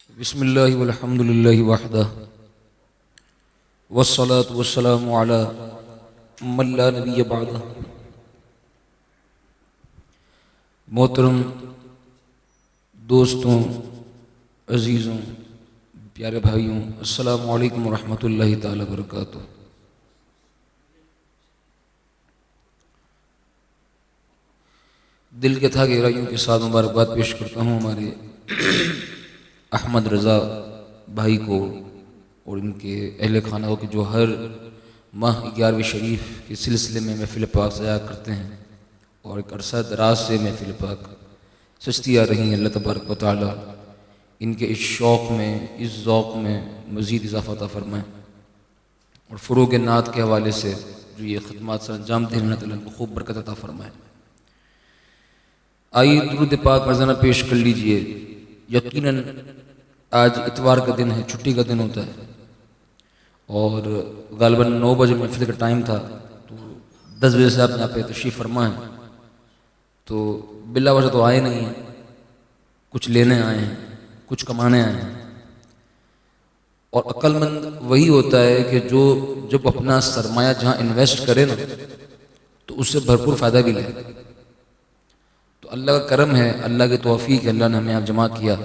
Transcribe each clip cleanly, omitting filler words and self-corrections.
بسم اللہ والحمد للہ وحدہ والصلاة والسلام علی من لا نبی بعدہ۔ محترم دوستوں، عزیزوں، پیارے بھائیوں، السلام علیکم ورحمۃ اللہ تعالی وبرکاتہ۔ دل کے تھا گہرائیوں کے ساتھ مبارکباد پیش کرتا ہوں ہمارے احمد رضا بھائی کو اور ان کے اہل خانہ کو کہ جو ہر ماہ 11ویں شریف کے سلسلے میں محفل پاک سجا کرتے ہیں اور ایک عرصہ دراز سے محفل پاک سجتی آ رہی ہیں۔ اللہ تبارک و تعالی ان کے اس شوق میں، اس ذوق میں مزید اضافہ عطا فرمائیں اور فروغ نعت کے حوالے سے جو یہ خدمات سر انجام دیں اللہ تعالیٰ کو خوب برکت عطا فرمائیں۔ آئیے درود پاک مرزانہ پیش کر لیجئے۔ یقیناً آج اتوار کا دن ہے، چھٹی کا دن ہوتا ہے اور غالباً 9 بجے محفل کا ٹائم تھا، تو 10 بجے سے آپ یہاں پہ تشریف فرما ہیں، تو بلا وجہ تو آئے نہیں ہیں، کچھ لینے آئے ہیں، کچھ کمانے آئے ہیں۔ اور عقل مند وہی ہوتا ہے کہ جو جب اپنا سرمایہ جہاں انویسٹ کرے نا تو اس سے بھرپور فائدہ بھی لے۔ تو اللہ کا کرم ہے، اللہ کے توفیق ہے، اللہ نے ہمیں آپ جمع کیا،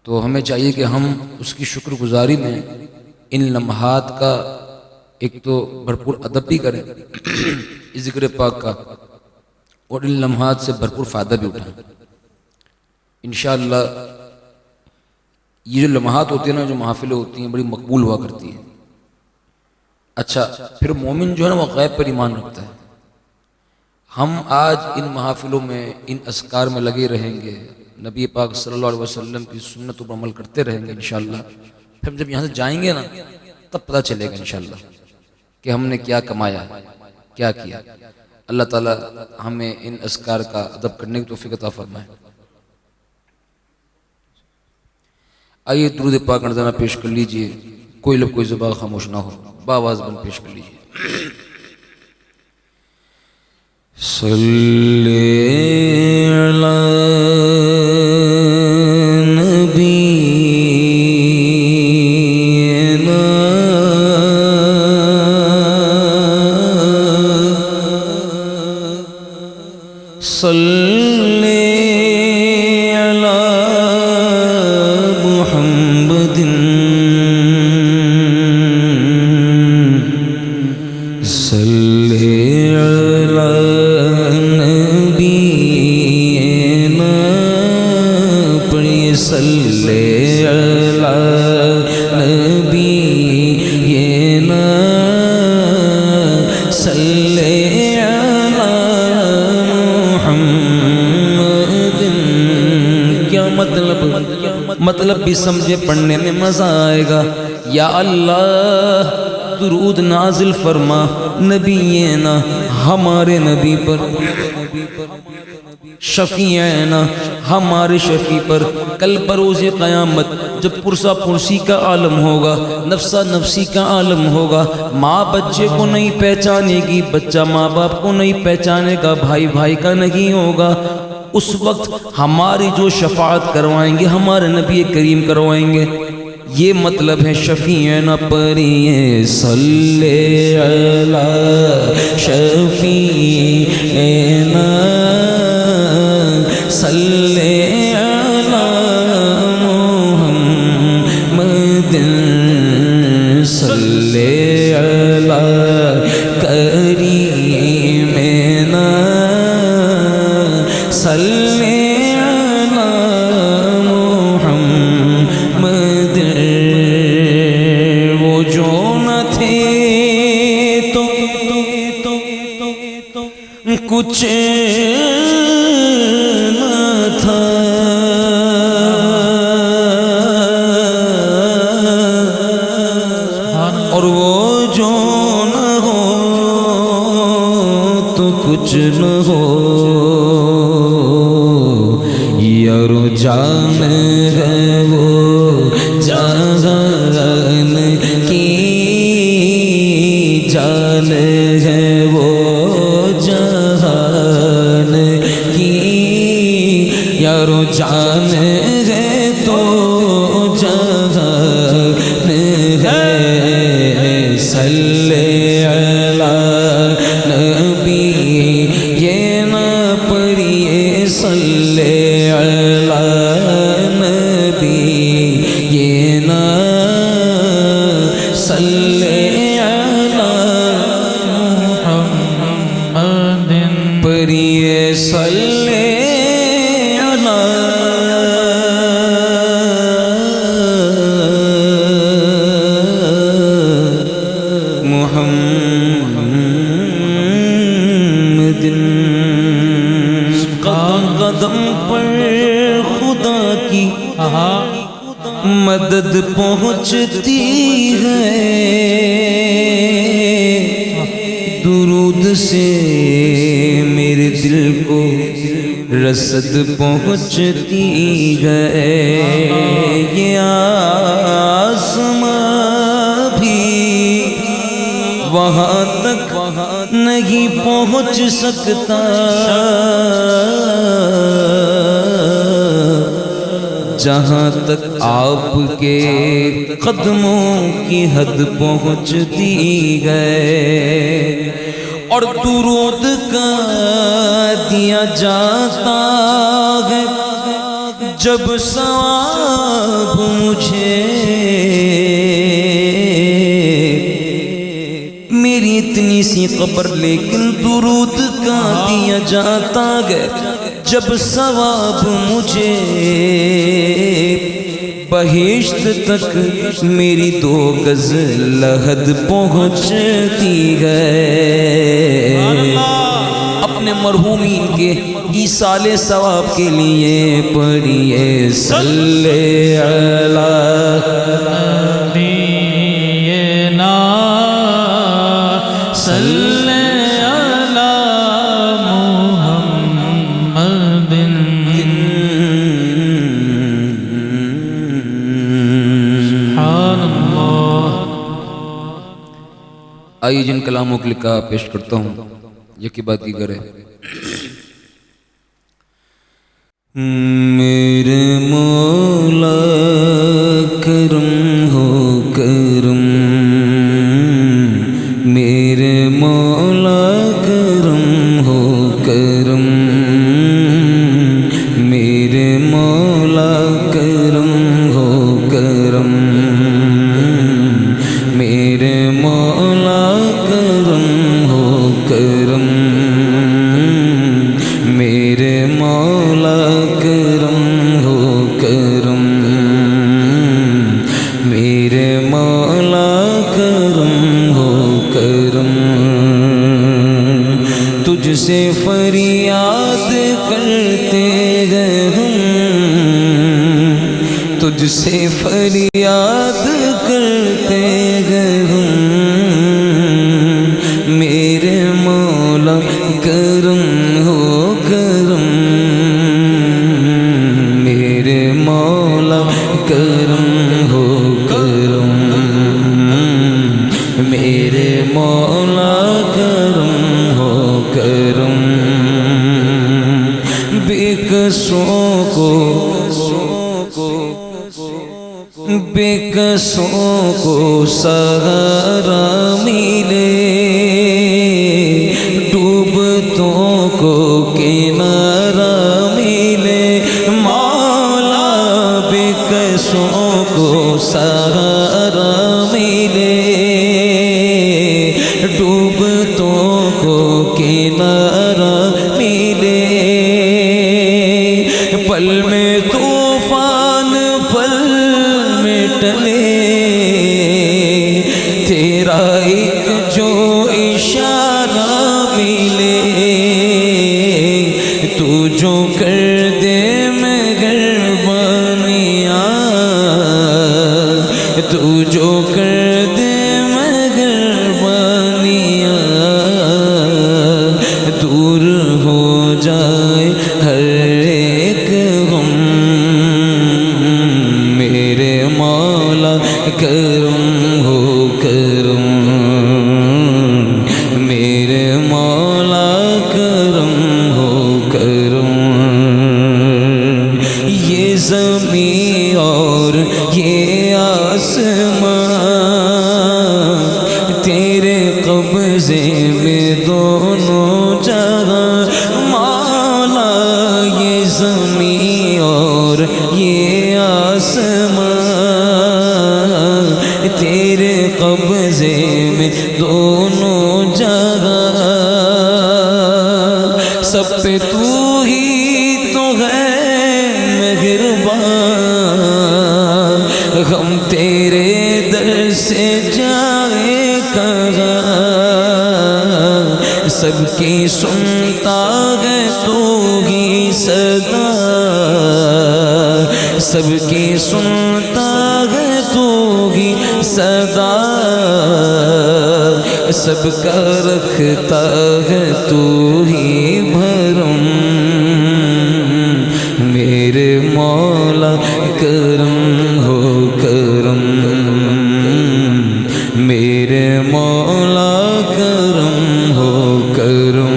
تو ہمیں چاہیے کہ ہم اس کی شکر گزاری میں ان لمحات کا ایک تو بھرپور ادب بھی کریں ذکر پاک کا، اور ان لمحات سے بھرپور فائدہ بھی اٹھائیں انشاءاللہ۔ یہ جو لمحات ہوتی ہیں نا، جو محافلیں ہوتی ہیں، بڑی مقبول ہوا کرتی ہیں۔ اچھا، پھر مومن جو ہے نا وہ غیب پر ایمان رکھتا ہے۔ ہم آج ان محافلوں میں، ان اذکار میں لگے رہیں گے، نبی پاک صلی اللہ علیہ وسلم کی سنتوں پر عمل کرتے رہیں گے انشاءاللہ۔ پھر ہم جب یہاں سے جائیں گے نا تب پتہ چلے گا انشاءاللہ کہ ہم نے کیا کمایا، کیا کیا۔ اللہ تعالیٰ ہمیں ان اذکار کا ادب کرنے کی توفیق عطا فرمائے۔ آئیے درود پاک مرزانہ پیش کر لیجئے، کوئی لب کوئی زبان خاموش نہ ہو، باواز بند پیش کر لیجئے۔ صلی علی صلی علی محمد صلی علی نبینا، پڑھیے صلی علی نبینا، صلی مطلب بھی سمجھے، پڑھنے میں مزہ آئے گا۔ یا اللہ درود نازل فرما نبینا، ہمارے نبی پر، شفیعنا، ہمارے شفیع پر، کل بروز قیامت جب پرسا پرسی کا عالم ہوگا، نفسا نفسی کا عالم ہوگا، ماں بچے کو نہیں پہچانے گی، بچہ ماں باپ کو نہیں پہچانے گا، بھائی بھائی کا نہیں ہوگا، اس وقت ہماری جو شفاعت کروائیں گے ہمارے نبی کریم کروائیں گے۔ یہ مطلب ہے شفیعنا، پڑھیے صلی علی شفیعنا، صلی علی محمد، صلی علی کریمنا، صلی علی محمد۔ وہ جو نہ تھے تو کچھ نہ تھا، اور وہ جو نہ ہو تو کچھ نہ ہو، یارو جان ہے وہ جان کی جان ہے وہ جان کی، یارو جان ہے تو دو جہان ہے صلی علی نبی یہ نہ پڑھیے صلی علی نبی یہ نہ صلی علی محمد پڑھیے صلی قدم پر خدا کی مدد پہنچتی ہے درود سے میرے دل کو رسد پہنچتی ہے یہ آسمان بھی وہاں تک نہیں پہنچ سکتا جہاں تک آپ کے قدموں کی حد پہنچتی ہے اور درود کا دیا جاتا ہے جب ثواب مجھے میری اتنی سی قبر لیکن درود کا دیا جاتا ہے جب ثواب مجھے بہشت تک میری 2 گز لحد پہنچتی ہے اپنے مرحومین کے ایصال ثواب کے لیے پڑھیے صلی علی نبینا صلی علی محمد سبحان اللہ۔ آئیے جن کلاموں کے لکھا پیش کرتا ہوں یکی بات دیگر ہے۔ میرے مولا کرم ہو کرم میرے مولا کرم ہو کرم میرے مولا کرم ہو کرم میرے مولا کرم ہو کرم میرے مولا کرم ہو کرم میرے مولا کرم ہو کرم تجھ سے فریاد کرتے ہیں ہم تجھ سے فریاد کرتے ہیں ہم میرے مولا کرم ہو کرم میرے مولا کرم ہو کرم میرے مولا کرم ہو کرم بے قصوں کو سہارا ملے ڈوبتوں کو کنارہ ملے مولا بے قصوں کو سہارا ملے ڈوبتوں کو کنارہ ملے پل میں طوفان پل میں ٹلے تیرا ایک جو اشارہ ملے تو جو کر دے مہربانیاں تو جو کر دے مہربانیاں دور ہو جائے ہر ایک غم میرے مولا کرم ہو کرم میرے مولا کرم ہو کرم یہ زمین اور یہ آسمان تیرے قبضے میں دونوں جگہ مولا یہ زمین اور یہ آسمان تیرے قبضے میں دونوں جگہ سب پہ تو ہی تو ہے مہربان غم تیرے در سے جائے کہاں سب کی سنتا ہے تو ہی صدا سب کی سنتا ہے تو ہی صدا سب کا رکھتا ہے تو ہی بھرم میرے مولا کرم ہو کرم میرے مولا کرم ہو کرم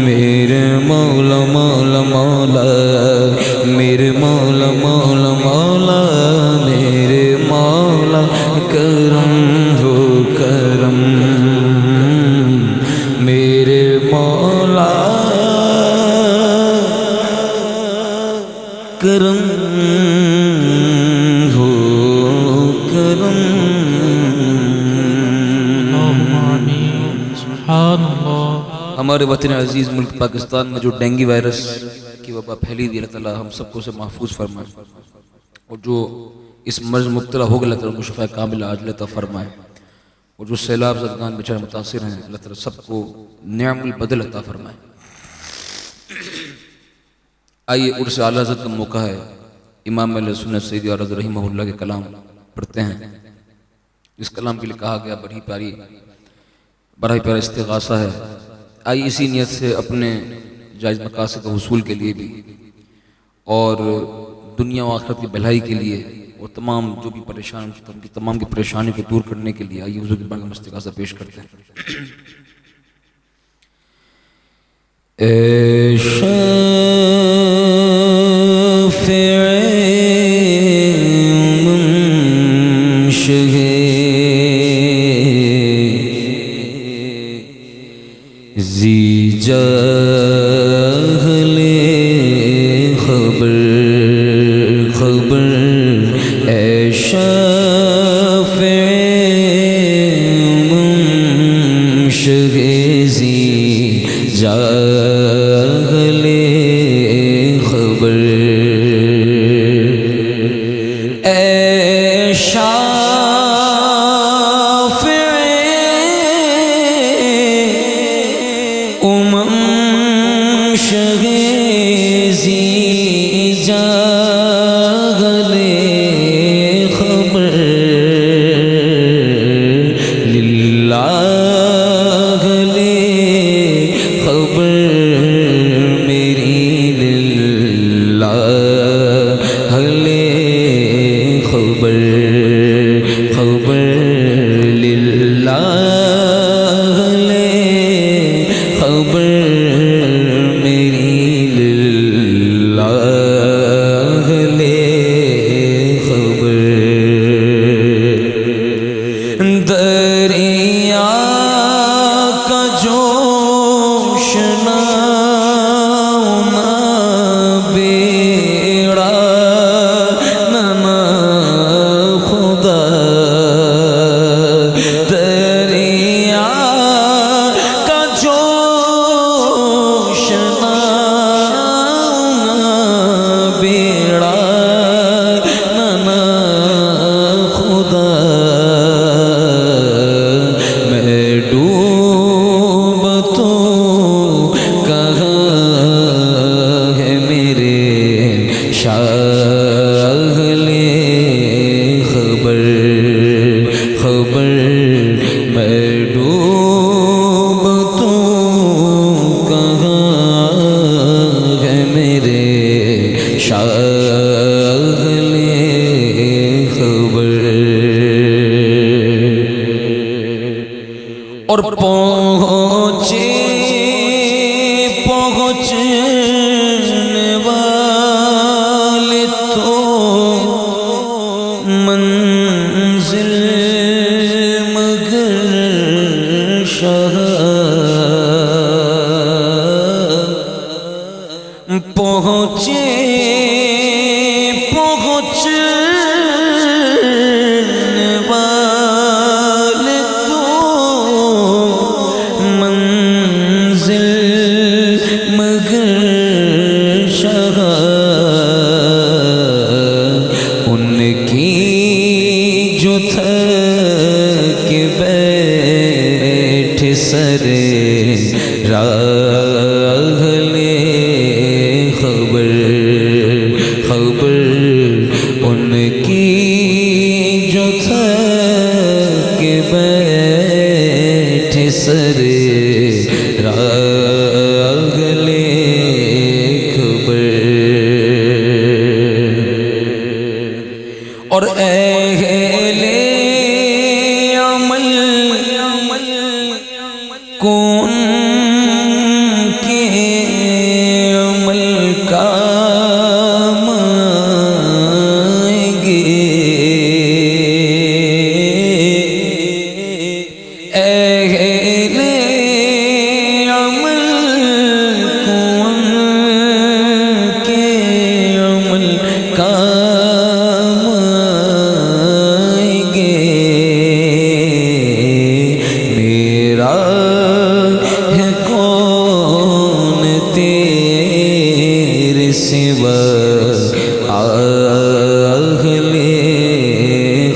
میرے مولا مولا مولا میرے مولا مولا مولا میرے مولا کرم ہو کرم میرے مولا کرم ہو کرم ہمارے وطن عزیز ملک پاکستان میں جو ڈینگی وائرس کی وبا پھیلی دی اللہ تعالی ہم سب کو اسے محفوظ فرمائے اور جو اس مرض مبتلا ہو گیا اللہ تعالی ان کو شفا کامل عاجل عطا فرمائے اور جو سیلاب زدگان بیچارے متاثر ہیں اللہ تعالی سب کو نعم البدل عطا فرمائے۔ آئیے عرس اعلیٰ حضرت کا موقع ہے، امام اہل سنت سیدی عرض رحمہ اللہ کے کلام پڑھتے ہیں۔ اس کلام کے لیے کہا گیا بڑی پیارا استغاثہ ہے۔ آئیے اسی نیت سے اپنے جائز مقاصد کے حصول کے لیے بھی اور دنیا و آخرت کی بھلائی کے لیے اور تمام جو بھی پریشان ان کی تمام کی پریشانی کو دور کرنے کے لیے آئیے حضور کی بارگاہ میں استغاثہ پیش کرتے ہیں۔ اے شافع منشہ ذی جاہل خبر اے شافع منشہ ذی جاہل خبر اے شافع منشہ ذی جاہل خبر للہ دریا کا جوش نہ بیڑا نہ خدا دریا کا جوش نہ بیڑا نہ خدا اور پہنچنے والے تو منزل مگر شاہ پہنچے پہنچنے والے تو منزل مگر شاہ ان کی جو تھک بیٹھ سرے راہ لے خبر ان کی جو تھک بیٹھ سرے راہ لے خبر اور اہل عمل کون کے عمل کام آئیں گے اہل عمل کون کے عمل کام آئیں گے میرا ہے کون تیرے سوا اہل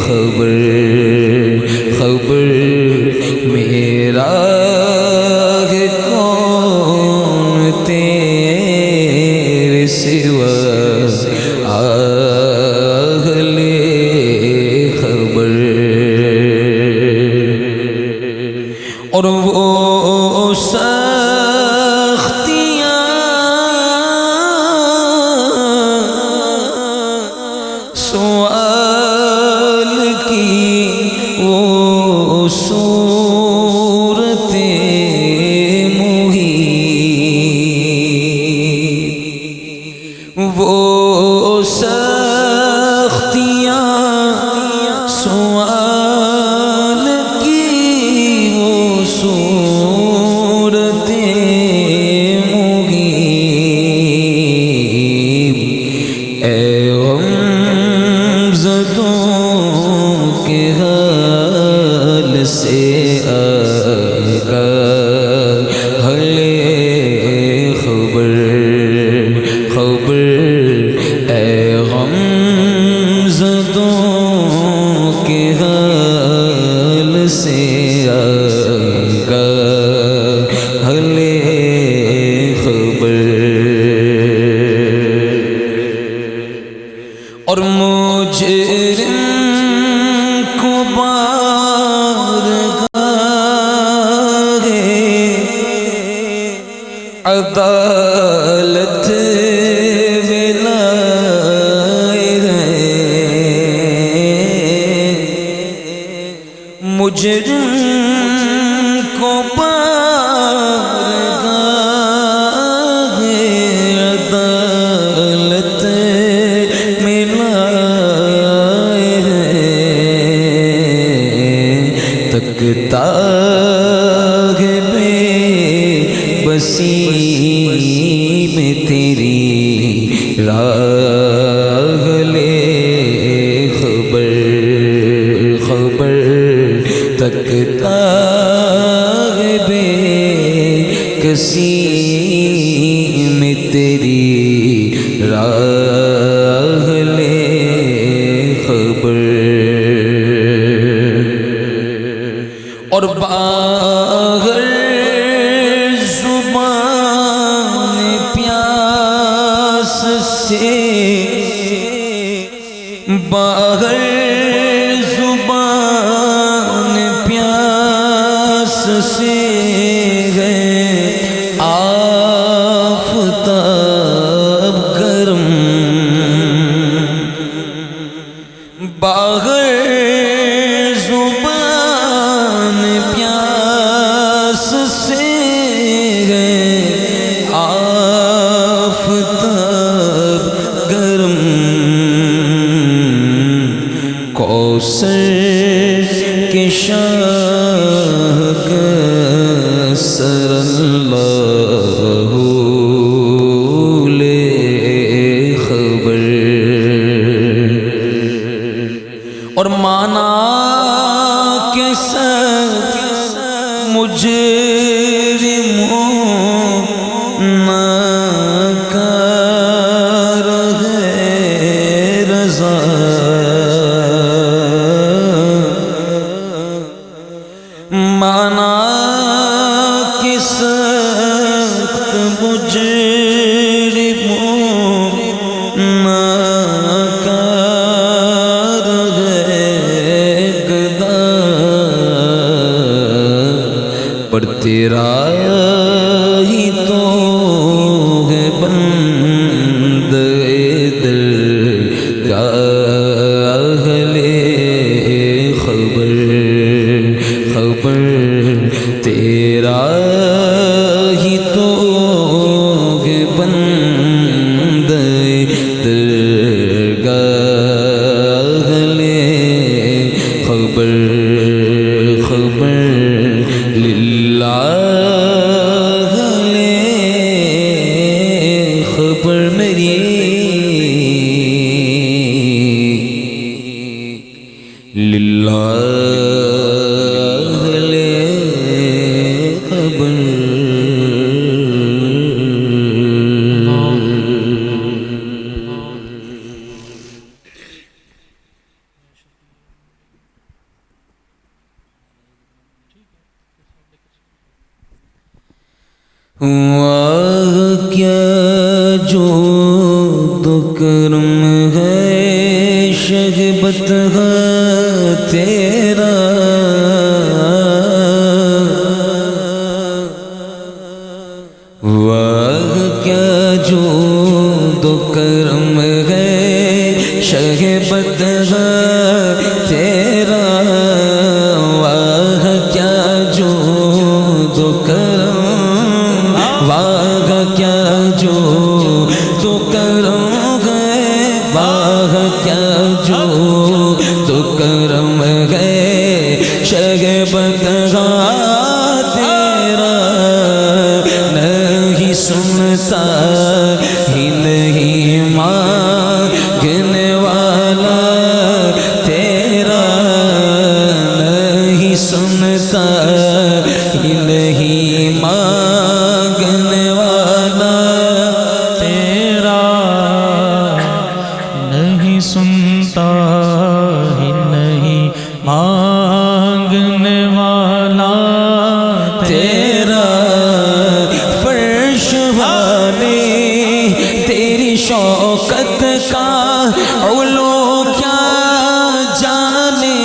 خبر میرا ہے کون تیرے سوا اہل خبر اور وہ سختیاں سوال کی وہ صورتیں محیط وہ سختیاں سوال کی وہ صورتیں محیط اے غم زدوں کے حال سے آگاہ لے خبر اے غم زدوں کے حال سے آگاہ لے خبر اور مجرم کو بارگاہ عدالت میں لائے ہیں مجرم کو بارگاہ عدالت میں لائے ہیں تکتا ہے بے بسی میں تیری راہ لے خبر تکتا ہے بے کسی میں تیری راہ لے خبر اور باہر زبان پیاس سے باہر زبان پیاس سے ہے آفتاب گرم باہر زبان پیاس سے ہے آفتاب گرم کوثر کے شاہ کثر اللہ لے خبر، اور مانا کے سب مجرموں ناکار ہے رضا، مانا کے سخت مجرموں ناکار ہے گدا، پر تیرا ہی تو ہے بندے درگاہ لے خبر، خبر تیرا ہی تو ہے بندے درگاہ لے خبر، خبر للہ لے خبر میری للہ لے خبر۔ واہ کیا جو تو کرم ہے شہبت ہے تیرا، واہ کیا جو تو کرم ہے شہبت ہے تیرا، واہ کیا جو تو کرم، واہ کیا جو تو کرم ہے، واہ کیا جو تو کرم ہے شہبت تیرا، نہیں سنتا ہی نہیں مانگنے والا تیرا، نہیں سنتا ہی نہیں مانگنے والا تیرا، نہیں سنتا ہی نہیں مانگنے والا تیرا، فرش والے تیری شوکت کا علو کیا جانے،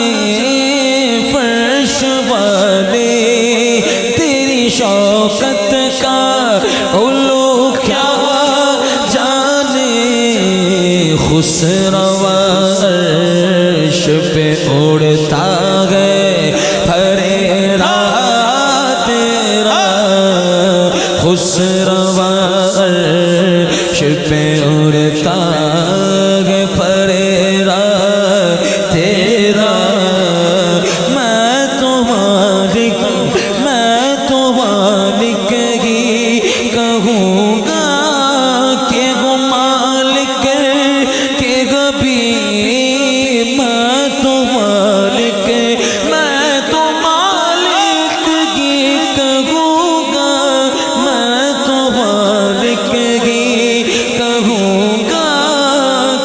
فرش والے تیری شوکت کا علو کیا جانے، خسروا عرش پہ اڑتا ہے پھریرا تیرا، خسروا عرش پہ اڑتا ہے پھریرا تیرا، میں تو مالک ہی کہوں گا کہ وہ مالک کے کبھی، میں تو مالک ہی کہوں گا، میں تو مالک ہی کہوں گا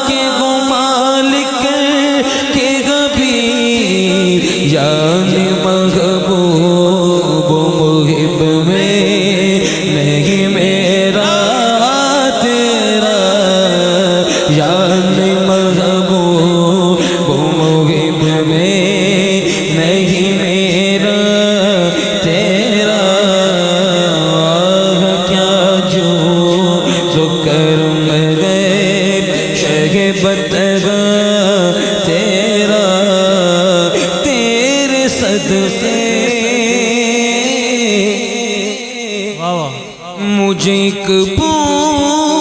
کہ وہ مالک کے کبھی، یعنی محبوب محب میں نہیں میرا تیرا، یعنی محبوب محب میں نہیں میرا تیرا، کیا جو کرم ہے شہبت ہے تیرا، تیرے صدقے مجھے ایک بوند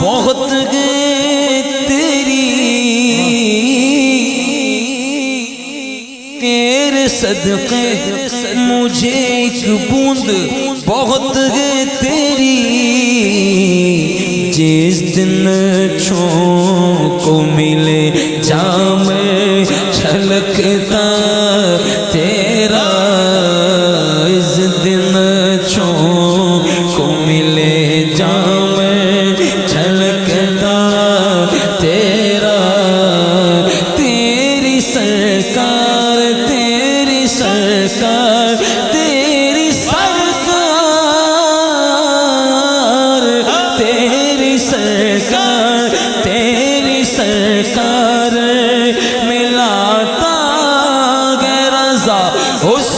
بہت ہے تیری، صدقے مجھے ایک بوند بہت ہے تیری، جس دن چھو کو ملے جام چھلکتا تیرا، اس دن چھو کو ملے جام چھلکتا تیرا، تیری سرکار تیری سرکار تیری سرکار تیری سرکار تیری سرکار ملاتا ہے رضا اس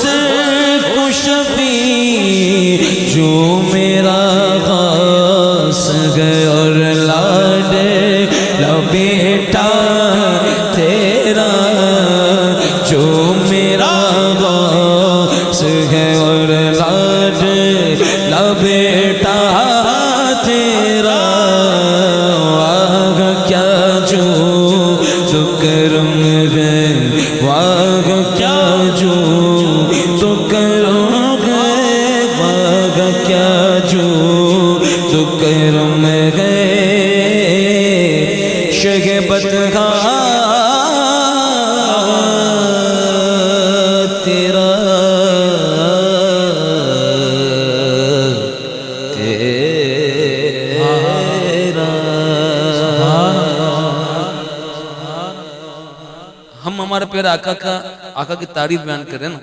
کو شفیع جو میرا غوث ہے اور لاڈے لا بیٹا تیرا، جو میرا غوث ہے اور لاڈے لا بیٹا تیرا، واہ کیا جو تو کرم ہے، واہ کیا جو تو کرم ہے، واہ کیا جو تو کرم ہے، شگبت کا تیرا ہم ہمارے پیارے آقا کی تعریف بیان کر رہے ہیں نا،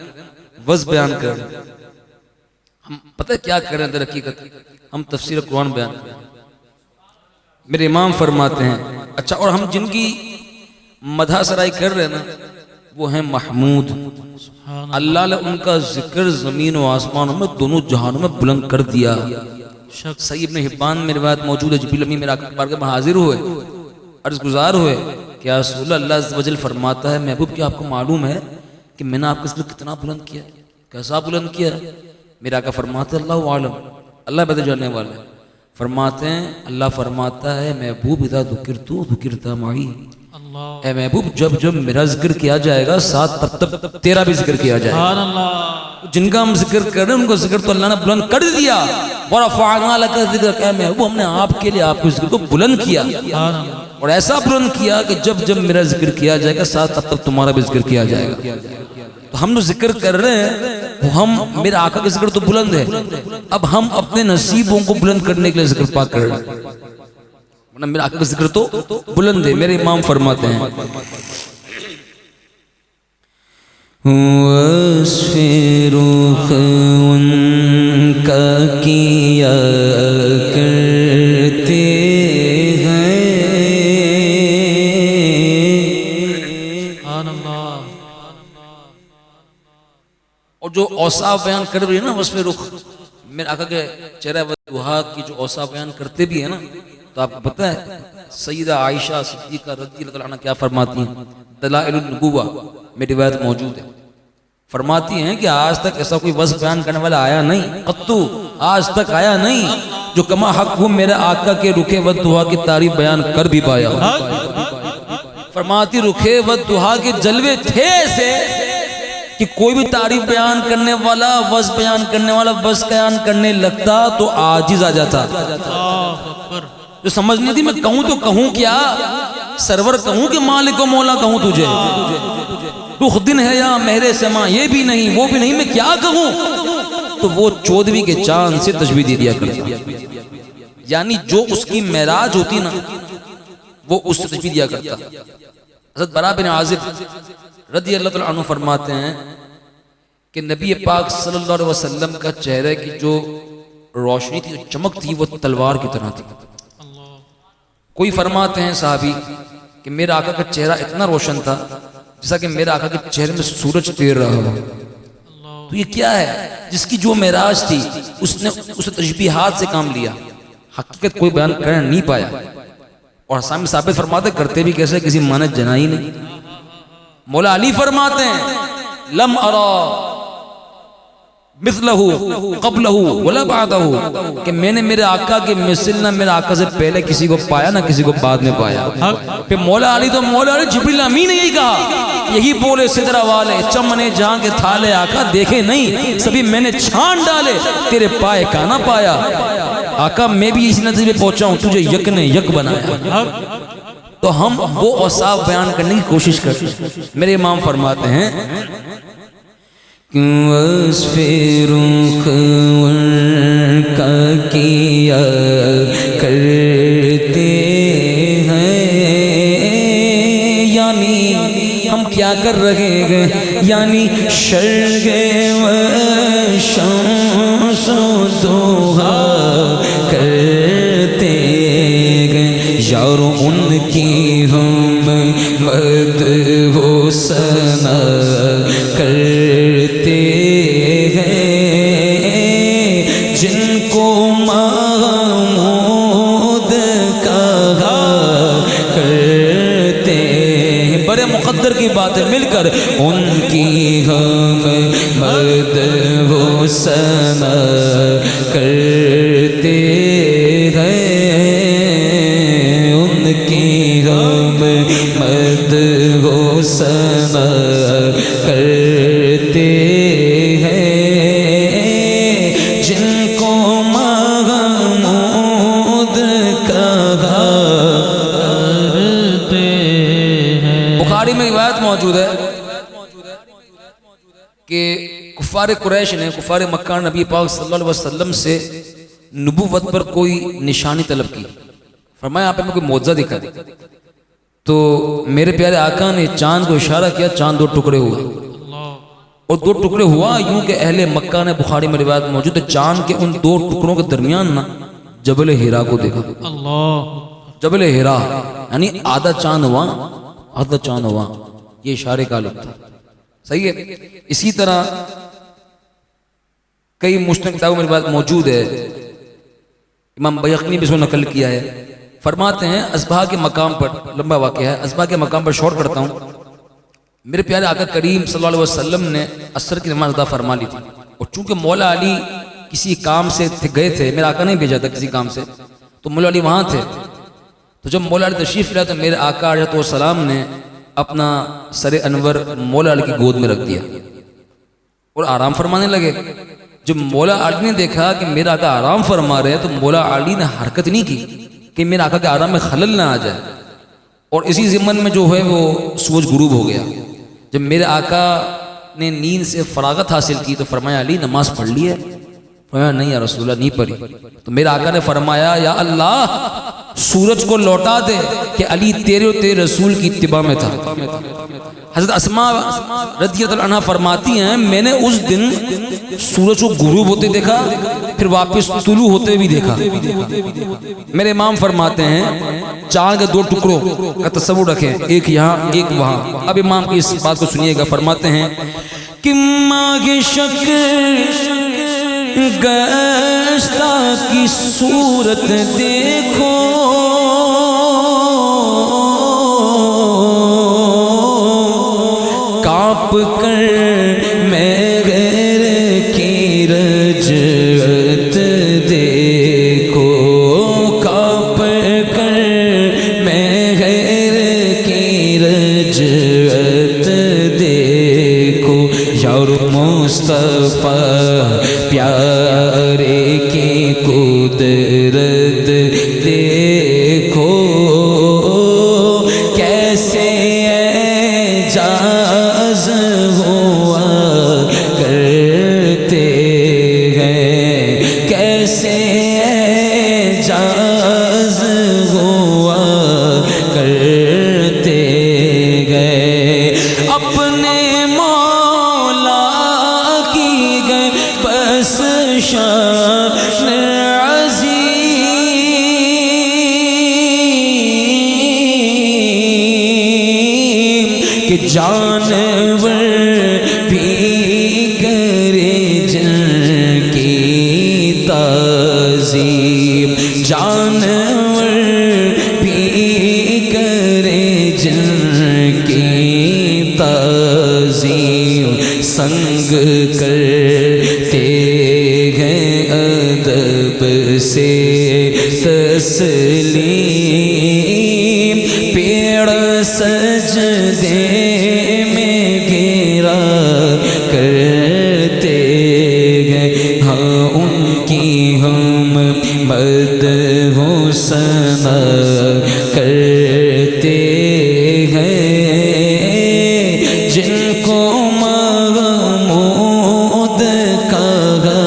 وصف بیان کر رہے ہیں، ہم پتہ کیا کر رہے ہیں در حقیقت، ہم تفسیر قرآن بیان کر رہے ہیں۔ میرے امام فرماتے ہیں اچھا، اور ہم جن کی مدح سرائی کر رہے ہیں نا وہ ہیں محمود، اللہ نے ان کا ذکر زمین و آسمانوں میں دونوں جہانوں میں بلند کر دیا۔ صحیح ابن حبان میں روایت موجود ہے، جبریل امین میرے آقا کی بارگاہ میں حاضر ہوئے، عرض گزار ہوئے کہ یا رسول اللہ عز و جل فرماتا ہے محبوب کہ آپ کو معلوم ہے کہ میں نے آپ کا ذکر کتنا بلند کیا، کیسا بلند کیا؟ میرے آقا فرماتے ہیں اللہ عالم، اللہ بہتر جاننے والا ہے۔ فرماتے ہیں اللہ فرماتا ہے محبوب اذا ذکرت ذکرت معی، اے محبوب جب جب میرا ذکر کیا جائے گا ساتھ تب تیرا بھی ذکر کیا جائے گا۔ جن کا ہم ذکر کر رہے ہیں ان کو ذکر تو اللہ نے بلند کر دیا، ورفعنا لک ذکرک، اے محبوب ہم نے آپ کے لیے آپ کے ذکر کو بلند کیا، اور ایسا بلند کیا کہ جب جب میرا ذکر کیا جائے گا ساتھ تب تمہارا بھی ذکر کیا جائے گا۔ تو ہم جو ذکر کر رہے ہیں ہم میرے آقا کا ذکر تو بلند ہے، اب ہم اپنے نصیبوں کو بلند کرنے کے لیے ذکر پاک کر رہے ہیں، ورنہ میرے آقا کا ذکر تو بلند ہے۔ میرے امام فرماتے ہیں وصف رخ ان کا کیا کرتے اور جو اوصاف بیان کر رہی ہے نا وصف رخ، میرے آقا کے چہرہ وضحا کی جو اوصاف بیان کرتے بھی ہیں نا، تو آپ کو پتہ ہے سیدہ عائشہ صدیقہ رضی اللہ عنہ کیا فرماتی ہیں؟ دلائل النبوہ میں روایت موجود ہے، فرماتی ہیں کہ آج تک ایسا کوئی وصف بیان کرنے والا آیا نہیں، قطو آج تک آیا نہیں جو کما حق ہوں میرے آقا کے رکھے والدہا کی تعریف بیان کر بھی پایا۔ فرماتی رکھے والدہا کے جلوے تھے ایسے کہ کوئی بھی تعریف بیان کرنے والا وصف بیان کرنے والا وصف بیان کرنے لگتا تو عاجز آ جاتا، جو سمجھ نہیں تھی میں کہوں تو کہوں کیا، سرور کہوں کہ مالک و مولا کہوں تجھے، رخ دن ہے یا مہر سما یہ بھی نہیں وہ بھی نہیں میں کیا کہوں، تو وہ 14ویں کے چاند سے تشبیہ دے دیا کرتا، یعنی جو اس کی معراج ہوتی نا وہ اس سے تشبیہ دیا کرتا۔ حضرت براء بن عازب رضی اللہ تعالیٰ عنہ فرماتے ہیں کہ نبی پاک صلی اللہ علیہ وسلم کا چہرے کی جو روشنی تھی جو چمک تھی وہ تلوار کی طرح تھی۔ کوئی فرماتے ہیں صحابی کہ میرا آقا کا چہرہ اتنا روشن تھا جیسا کہ میرا آقا کے چہرے میں سورج تیر رہا ہو۔ تو یہ کیا ہے؟ جس کی جو معراج تھی اس نے اسے تشبیہات سے کام لیا، حقیقت کوئی بیان کرنا نہیں پایا، اور حسان ثابت فرماتے کرتے بھی کیسے کسی معنی جنائی نہیں۔ مولا علی فرماتے ہیں لم ارا مثلہ قبلہ ولا بعدہ، کہ میں نے میرے آقا کے مثل نہ میرے آقا سے پہلے کسی کو پایا نہ کسی کو بعد میں پایا۔ پھر مولا علی تو مولا علی جبریل امین نے یہی کہا، یہی بولے سدرہ والے چمنے جہاں کے تھالے آقا دیکھے نہیں، سبھی میں نے چھان ڈالے تیرے پائے کا نہ پایا۔ آقا میں بھی اسی نتیجے پہ پہنچا ہوں، تجھے یک نے یک بنایا۔ تو ہم وہ اوصاف بیان کرنے کی کوشش کرتے ہیں۔ میرے امام فرماتے ہیں کیوں وصف رخ کا کیا کرتے ہیں، یعنی ہم کیا کر رہے ہیں، یعنی شرق و شمس و ضحیٰ کرتے ہیں، یارو ان کی ہم مدح و ثنا کرتے ہیں، جن کو محمود کہا کرتے ہیں۔ بڑے مقدر کی بات ہے، مل کر ان کی ہم مدح و ثنا کرتے ہیں، ان کی ہم مدح و ثنا کرتے ہیں، جن کو محمود کہا کرتے ہیں۔ بخاری میں روایت موجود ہے کہ کفار قریش نے، کفار مکہ نے نبی پاک صلی اللہ علیہ وسلم سے نبوت پر کوئی نشانی طلب کی، فرمایا آپ ہمیں کوئی معجزہ دکھا دے۔ تو میرے پیارے آقا نے چاند کو اشارہ کیا، چاند دو ٹکڑے ہوا، اور دو ٹکڑے ہوا یوں کہ اہل مکہ نے، بخاری میں روایت موجود ہے، چاند کے ان دو ٹکڑوں کے درمیان نا جبل ہیرا کو دیکھا۔ جبل ہیرا یعنی آدھا چاند ہوا، آدھا چاند ہوا، یہ اشارے کا لفظ تھا۔ صحیح ہے۔ اسی طرح کئی مستند کتابوں میں روایت موجود ہے، امام بیہقی نے بھی اس کو نقل کیا ہے، فرماتے ہیں اصباح کے مقام پر، لمبا واقعہ ہے، اصباح کے مقام پر شور کرتا ہوں، میرے پیارے آقا کریم صلی اللہ علیہ وسلم نے عصر کی نماز ادا فرما لی تھی، اور چونکہ مولا علی کسی کام سے گئے تھے، میرا آقا نہیں بھیجا تھا کسی کام سے، تو مولا علی وہاں تھے۔ تو جب مولا علی تشریف لائے تو میرے آقا علیہ السلام نے اپنا سر انور مولا علی کی گود میں رکھ دیا اور آرام فرمانے لگے۔ جب مولا علی نے دیکھا کہ میرا آقا آرام فرما رہے ہیں تو مولا علی نے حرکت نہیں کی کہ میرے آقا کے آرام میں خلل نہ آ جائے، اور اسی ضمن میں جو ہے وہ سورج غروب ہو گیا۔ جب میرے آقا نے نیند سے فراغت حاصل کی تو فرمایا علی نماز پڑھ لی ہے؟ فرمایا نہیں یا رسول اللہ نہیں پڑھی۔ تو میرے آقا نے فرمایا یا اللہ سورج کو لوٹا دے کہ علی تیرے و تیرے رسول کی اتباع میں تھا۔ حضرت اسماء رضی اللہ عنہا فرماتی ہیں میں نے اس دن سورج کو غروب ہوتے دیکھا، پھر واپس طلوع ہوتے بھی دیکھا۔ میرے امام فرماتے ہیں چاند کے دو ٹکڑوں کا تصور رکھیں، ایک یہاں ایک وہاں۔ اب امام کی اس بات کو سنیے گا، فرماتے ہیں کہ ماہ شک گشتہ کی صورت دیکھو، کانپ کر میں غیر کی رجعت دیکھو، کانپ کر میں غیر کی رجعت دیکھو، یار مصطفیٰ پیارے کی قدرت دیکھو، کیسے اعجاز ہوا کرتے ہیں، کیسے اعجاز ہوا کرتے گئے، اپنے شان عظیم کہ جانور بھی کرے جن کی تعظیم، جانور بھی کرے جن کی تعظیم، سنگ کرتے تسلیم پیڑ سجدے میں گرا کرتے گئے ہاں ان کی ہم مدح و ثنا کرتے ہیں جن کو محمود کہا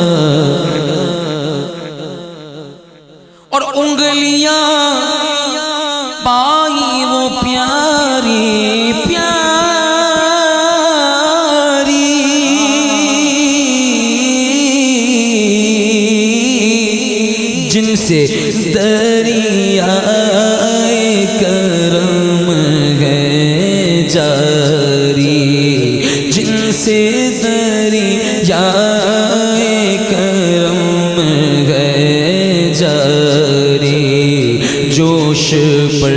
اور انگلیاں پائی وہ پیاری پیاری جن سے دریائے کرم ہے جاری جن سے دریائے کرم ہے جاری جوش پر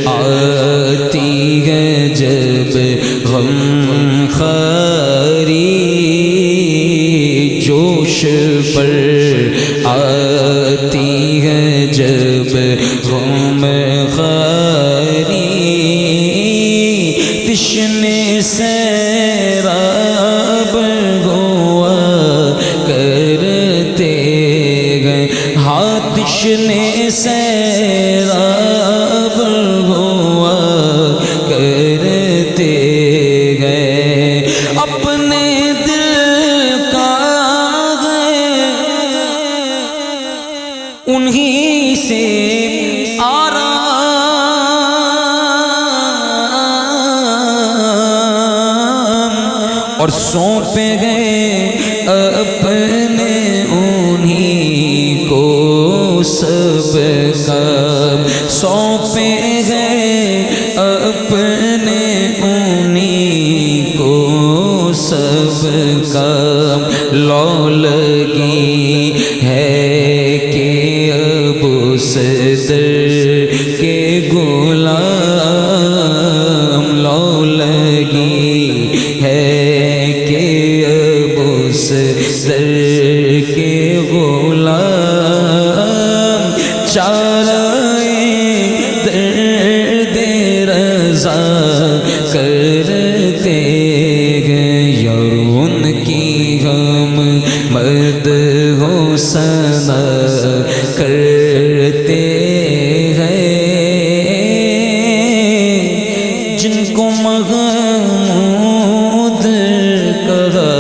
آتی ہے جب غم خاری جوش پر آتی ہے جب غم خاری تشنے سیراب ہوا کرتے گئے ہاں تشنے سیراب ہوا کرتے گئے اپنے دل کا انہی سے آرام اور سونپے گئے اپنے انہی کو سب کام سونپے گئے اپنے انہی کو سب کام لو لگی ہے کہ ابو صدر کے غلام لو لگی ہے کہ ابو صدر کے غلام چارۂ درد رضا کرتے گئے اور ان کی ہم مدح و ثنا کرتے ہیں جن کو محمود کہا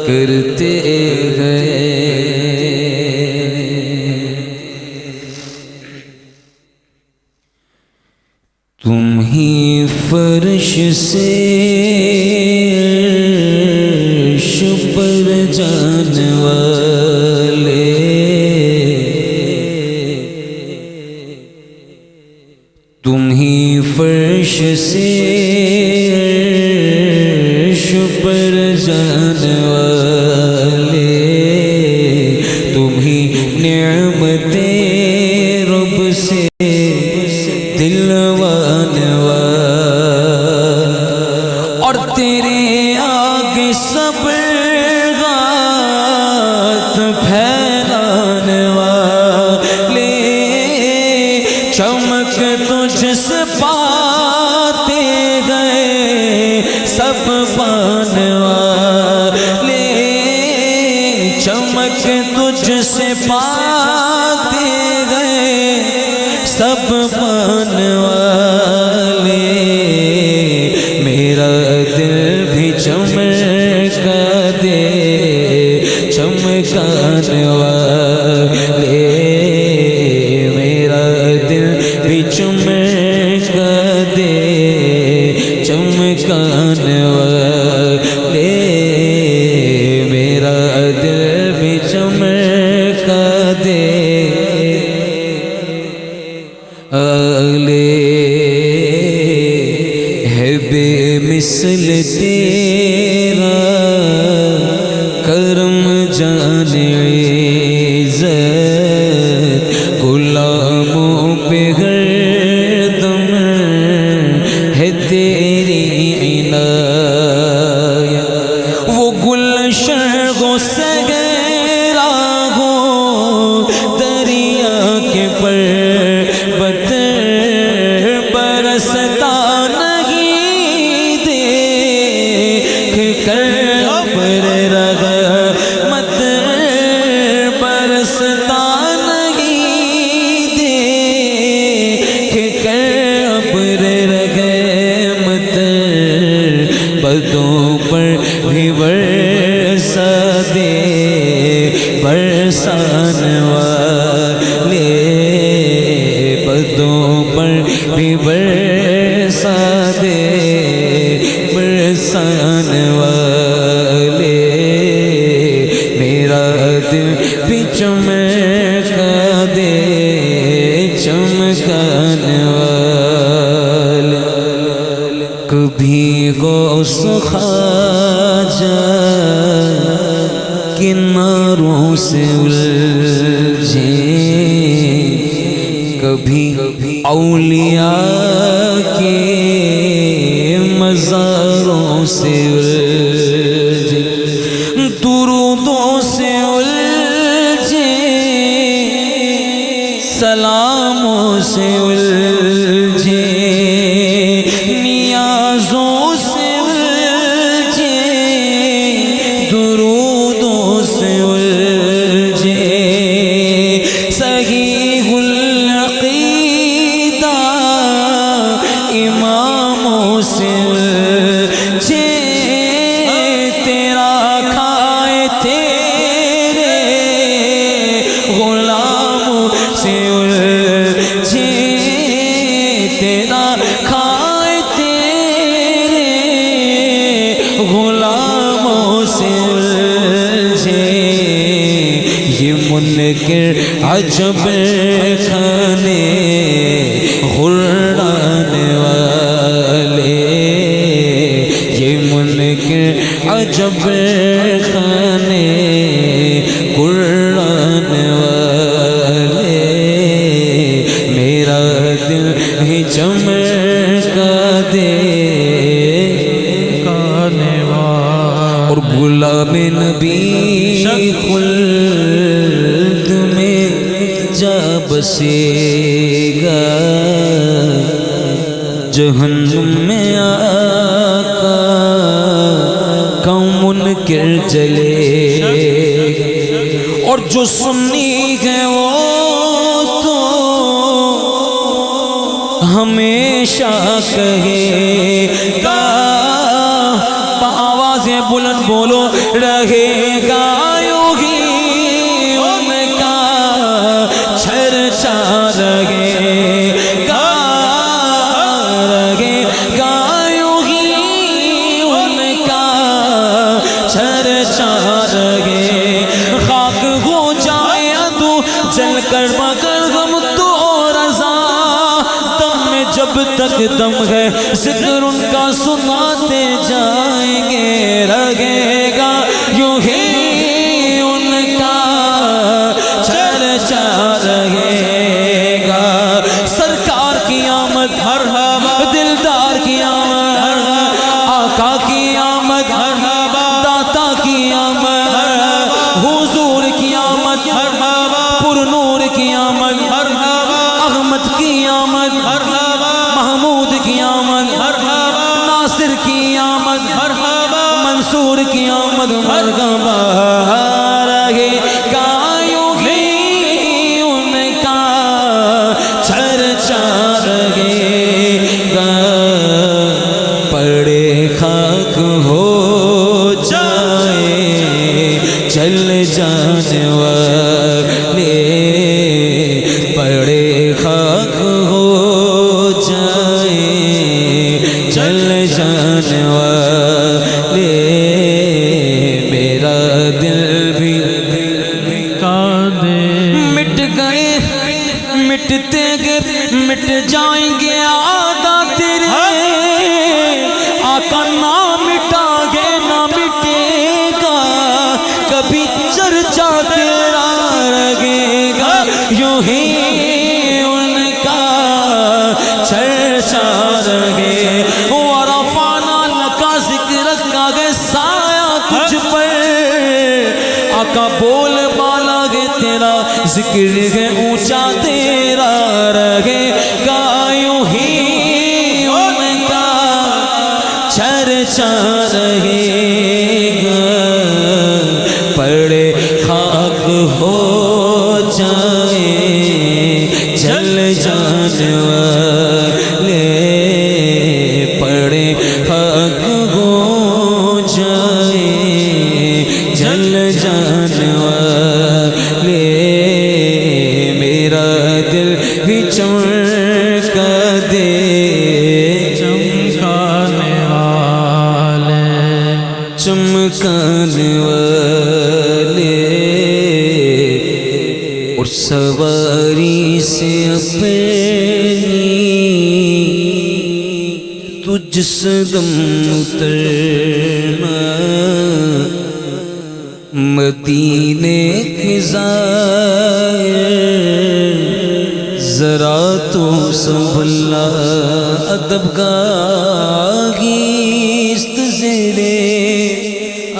کرتے ہیں تم ہی فرش سے پر جانے والے تم ہی فرش سے پر جانے والے تم ہی نعمتیں رب سے دلوانے والے اور تیرے آگے سب پھیلانے والے چمک تجھ سے پاتے گئے سب پانے والے چمک تجھ سے پاتے گئے سب پانے والے میرا دل بھی چمکا دے چمکانے والے میرا دل بھی چمکا دے چمکانے والے میرا دل بھی چمکا دے ہے بے مثل تیرا کرم جانے عزت غلاموں پہ ہردم ہے تیری عنایت وہ گلشن کو سگیرا ہو پر بھی برسا دے برسانے والے میرا دل بھی چمکا دے چمکانے والے کبھی غوث خواجہ کناروں سے الجھے کبھی اولیاء کے مزاروں سے الجھے درودوں سے الجھے سلاموں سے الجھے نیازوں سے الجھے درودوں سے الجھے صحیح العقیدہ اماموں سے الجھے تیرا کھائے تیرے غلاموں سے الجھے تیرا کھائے تیرے غلاموں سے الجھے یہ منکر عجب کھانے غرانے والے یہ منکر عجب کھانے غرانے والے میرا دل ہی چمکا دے اور غلام نبی خلد میں جا بسے گا جہنم میں آقا کا منکر جلے گا اور جو سنی ہے وہ تو ہمیشہ کہے گا آواز بلند بولو رہے گا یوں ہی ان کا چرچا رہے گا یوں ہی ان کا چرچا رہے خاک ہو جائے تو جل کر مگر غم تو رضا دم میں جب تک دم ہے ذکر ان کا سناتے جائیں گے رہے گا یوں ہی ان کا چرچا رہے گا سرکار کی آمد مرحبا دلدار کی آمد آقا کی آمد مرحبا داتا کی آمد حضور کی آمد مرحبا پر نور کی آمد مرحبا احمد کی آمد مرحبا محمود کی آمد مرحبا ناصر کی آمد مرحبا منصور کی آمد مرحبا رہے گا یوں ہی ان کا چرچا رہے گا پڑے خاک ہو جائے چل جانے والے پڑے خاک ہو جائے چل جانے والے میرا دل بھی مٹ گئے مٹتے گے مٹ جائیں گے آدھا تیرے آقا نہ مٹا گے نہ مٹے گا کبھی چرچا تیرا رہے گا یوں ہی ان کا چرچا رہے ورفعنا لک ذکرک کا گے سایہ تجھ پر آقا بول بالا گے تیرا ذکر ہے اونچا تیرا رہے گا یوں ہی ان کا چرچا رہے گا پڑے خاک ہو جائے جل جانے والے پڑے خاک ہو جائے جل جانے والے میرا دل بھی چمکا سواری سے اپنی تو جس دم اترنا مدینے کے ظاہر ذرا تو سنبھلنا ادب گاہیست زیرے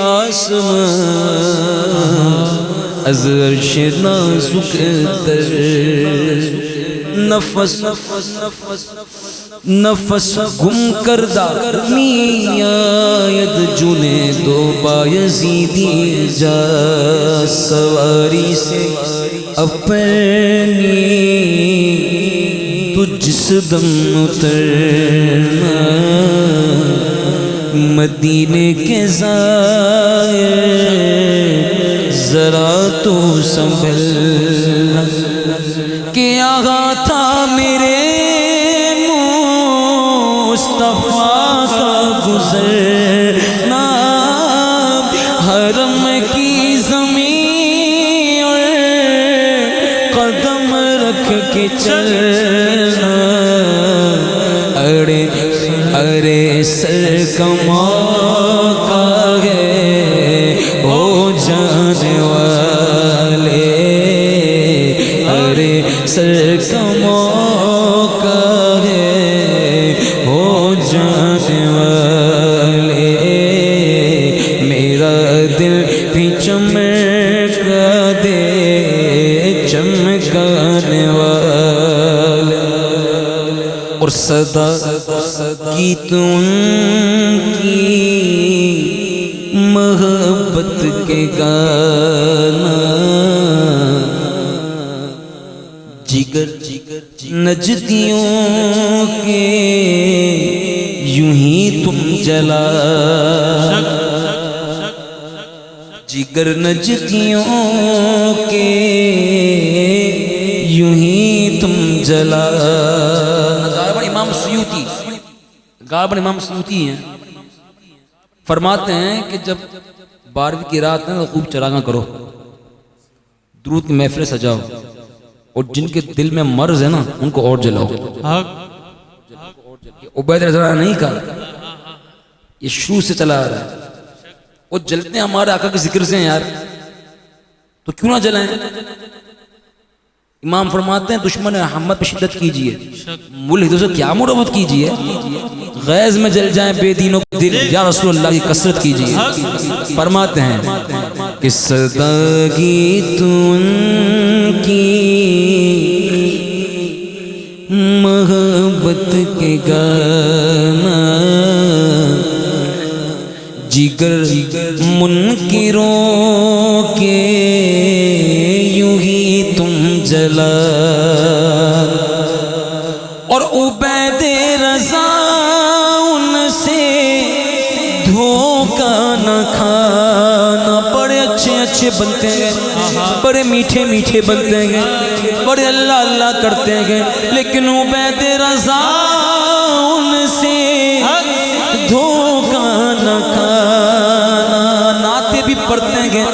آسمان از عرش نازک تر نفس گم کردہ می آید جنید و بایزیدی جا سواری سے اپنی تو جس دم اترنا مدینے کے ظاہر ذرا تو سنبھلنا کہ آغا تھا میرے مصطفیٰ کا گزرنا حرم کی زمین اور قدم رکھ کے چلنا ارے سر کا موقع ہے او جانے والے ارے سر کا موقع ہے او جانے والے میرا دل بھی چمکا دے چمکانے والے اور صدا کی تم کی محبت کے گانا جگر نجدیوں کے یوں ہی تم جلا جگر نجدیوں کے یوں ہی تم جلا غالباً امام سیوطی ہیں فرماتے ہیں کہ جب 12ویں کی رات ہے تو خوب چراغاں کرو درود کی محفل سجاؤ اور جن کے دل میں مرض ہے نا ان کو اور جلاؤ عبید رضا نہیں کہا یہ شروع سے چلا آ رہا ہے وہ جلتے ہیں ہمارے آقا کے ذکر سے ہیں یار تو کیوں نہ جلائیں امام فرماتے ہیں دشمن محمد پہ شدت کیجئے ملحدوں سے کیا مربت کیجئے غیظ میں جل جائیں بے دینوں کے دل یا رسول اللہ کی کثرت کیجئے فرماتے ہیں کہ صداگی تن کی محبت کے گانا جگر منکروں کے یوں ہی تم جلا اور عبید رضا ان سے دھوکہ نہ کھانا بڑے اچھے بنتے ہیں بڑے میٹھے بنتے ہیں بڑے اللہ اللہ کرتے ہیں لیکن عبید رضا ان سے دھوکہ نہ کھانا نعتیں بھی پڑھتے ہیں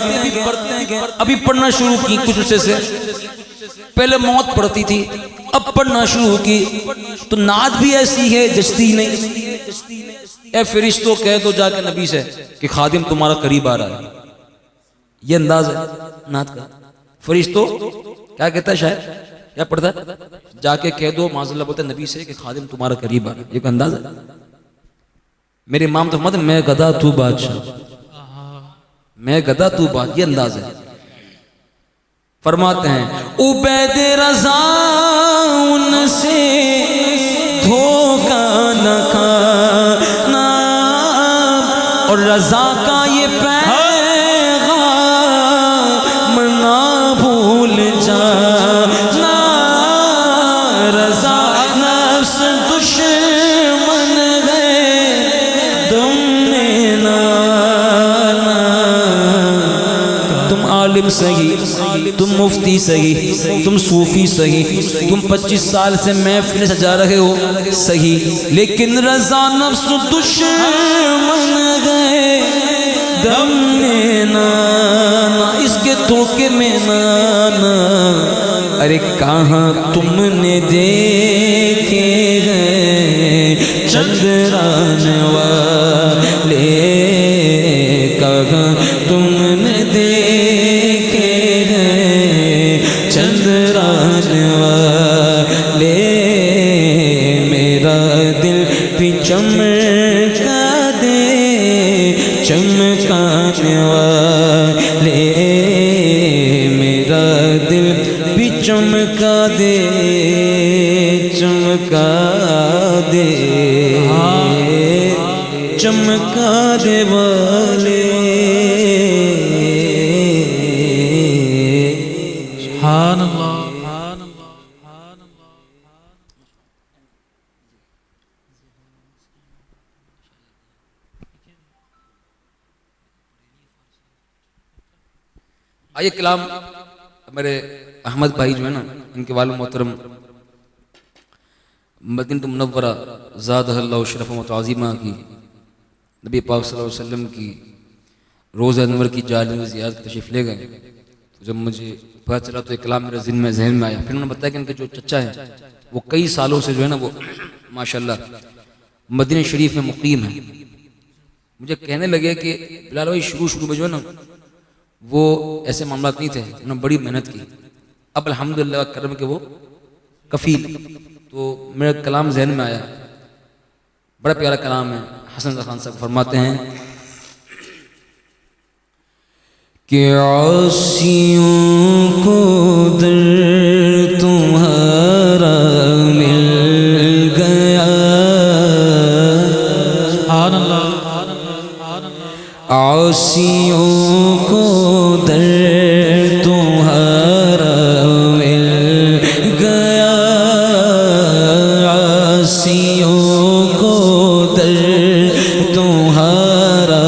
ابھی پڑھنا شروع کی کچھ عرصے سے پہلے موت پڑھتی تھی اب پڑھنا شروع کی تو نعت بھی ایسی ہے جچتی نہیں اے فرشتوں کہہ دو جا کے نبی سے کہ خادم تمہارا قریب آ رہا ہے یہ انداز ہے نعت کا فرشتوں کیا کہتا ہے شاید کیا پڑھتا ہے جا کے کہہ دو معاذ اللہ بولتا ہے نبی سے کہ خادم تمہارا قریب آ رہا ہے یہ کوئی انداز ہے میرے امام تو فرماتے ہیں میں گدھا تو بادشاہ میں گدھا تو بادشاہ یہ انداز ہے فرماتے ہیں عبید رضا ان سے دھوکہ نہ کھانا اور رضا کا یہ پیغام نہ بھول جانا رضا نفس دشمن ہے دم میں نانا تم عالم صحیح تم مفتی صحیح تم صوفی صحیح تم 25 سال سے محفل سجا رہے ہو صحیح لیکن رضا نفس دشمن گئے دم میں نانا اس کے دھوکے میں نانا ارے کہاں تم نے دیکھے ہیں چندران والے، کہاں تم نے دیکھے ہیں چندران والے، میرا دل بھی چمکا دے چمکانے والے، میرا دل بھی چمکا دے چمکا دے چمکا دے والے۔ سبحان اللہ سبحان اللہ سبحان اللہ۔ آئیے کلام میرے احمد بھائی جو ہے نا، ان کے والد محترم مدینہ منورہ زادہ اللہ شرف و تعظیمہ کی نبی پاک صلی اللہ علیہ وسلم کی روزہ انور کی جالب زیارت کی تشریف لے گئے، تو جب مجھے پتہ چلا تو ایک کلام میرے ذہن میں آیا۔ پھر انہوں نے بتایا کہ ان کے جو چچا ہیں وہ کئی سالوں سے جو ہے نا وہ ماشاءاللہ مدینہ شریف میں مقیم ہیں۔ مجھے کہنے لگے کہ بلال بھائی شروع میں جو ہے نا وہ ایسے معاملات نہیں تھے، انہوں نے بڑی محنت کی، اب الحمدللہ کرم کے وہ کفیل۔ تو میرا کلام ذہن میں آیا، بڑا پیارا کلام ہے۔ حسن رضا خان صاحب فرماتے ہیں کہ عاصیوں کو در تمہارا مل گیا، سبحان اللہ سبحان اللہ سبحان اللہ۔ عاصیوں کو در تمہارا مل گیا، عاصیوں کو در تمہارا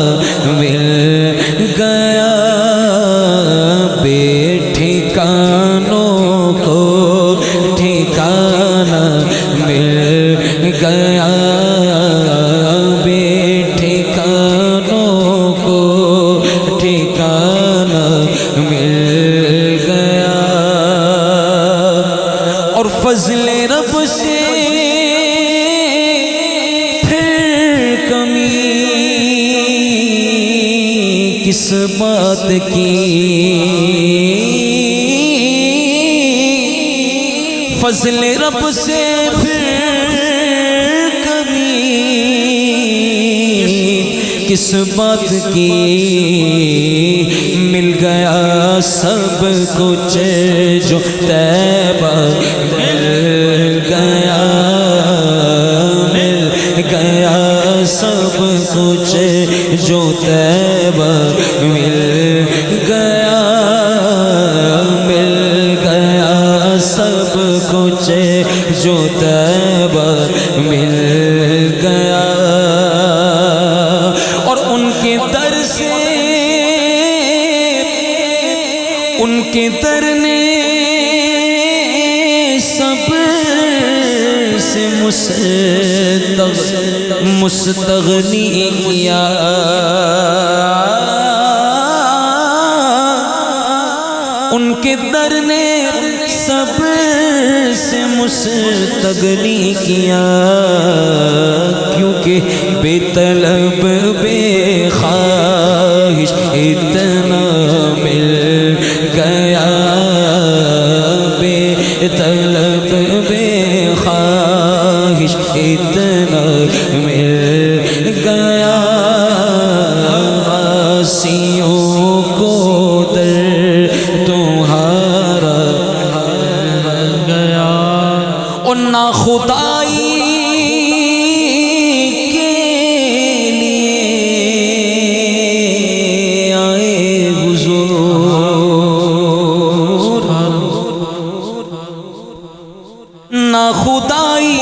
مل گیا، بے ٹھکانوں کو ٹھکانہ مل گیا، بے ٹھکانوں کو ٹھکانہ مل گیا، اور فضل رب سے پھر کمی کس بات کی، فضل رب سے پھر کمی کس بات کی، مل گیا سب کچھ جو طیبہ مل گیا، مل گیا سب کچھ جو طیبہ مل گیا، مل گیا سب کچھ جو طیبہ مل گیا، اور ان کے در سے ان کے در نے سب سے مستغنی کیا، ان کے در نے سب سے مستغنی کیا، کیونکہ بے طلب بے خواہش اتنا مل گیا، بے طلب بے خواہش اتنا مل گیا، عاصیوں کو در تمہارا مل گیا، اور نہ خدائی کے لیے آئے حضور، نہ خدائی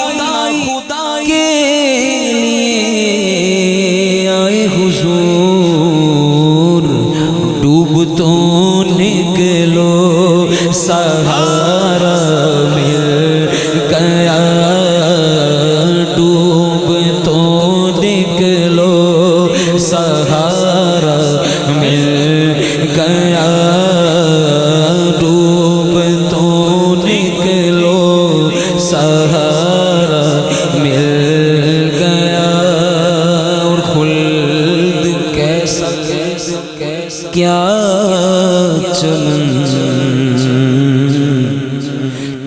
کے لیے آئے حضور، ڈوب تو نکلو سہارا مل گیا، ڈوب تو نکلو سہارا مل گیا، ڈوب تو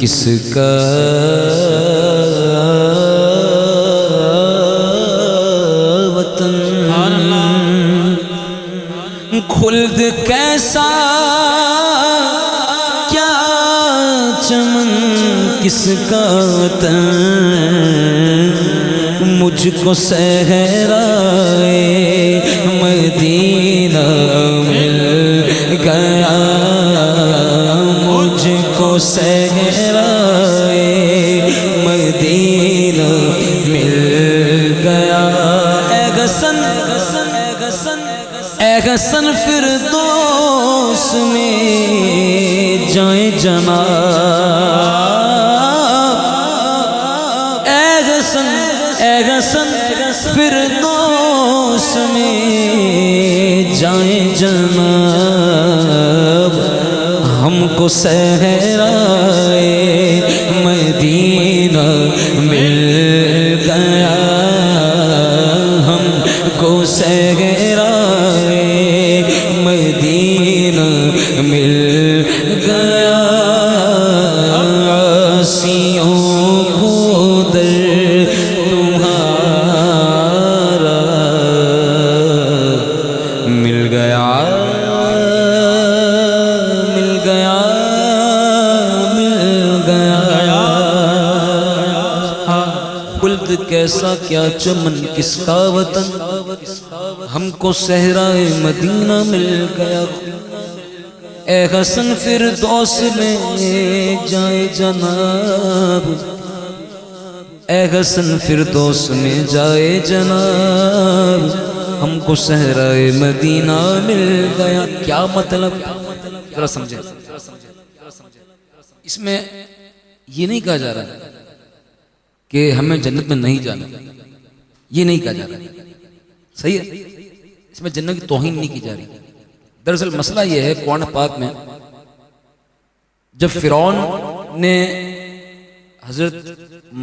کس کا وطن، خلد کیسا کیا چمن کس کا وطن، مجھ کو صحرائے مدینہ مل گیا، مجھ کو صحرائے مدینہ مل گیا۔ اے غصن اے غصن فردوس میں جائیں جناب، اے غصن فردوس میں جائیں جناب، ہم کو صحرائے مدینہ مل گیا، ہم کو صحرائے مدینہ مل گیا۔ عاصیوں کو در تمہارا مل گیا، مل گیا، مل گیا۔ خلد کیسا کیا چمن کس کا وطن، ہم کو صحرائے مدینہ مل گیا۔ اے حسن فردوس میں جائے جناب، اے حسن فردوس میں جائے جناب، ہم کو صحرائے مدینہ مل گیا۔ کیا مطلب، ذرا سمجھیں، اس میں یہ نہیں کہا جا رہا کہ ہمیں جنت میں نہیں جانا، یہ نہیں کہا جا رہا، صحیح ہے، اس میں جنت کی توہین نہیں کی جا رہی۔ دراصل مسئلہ یہ ہے، قرآن پاک میں جب فرعون نے حضرت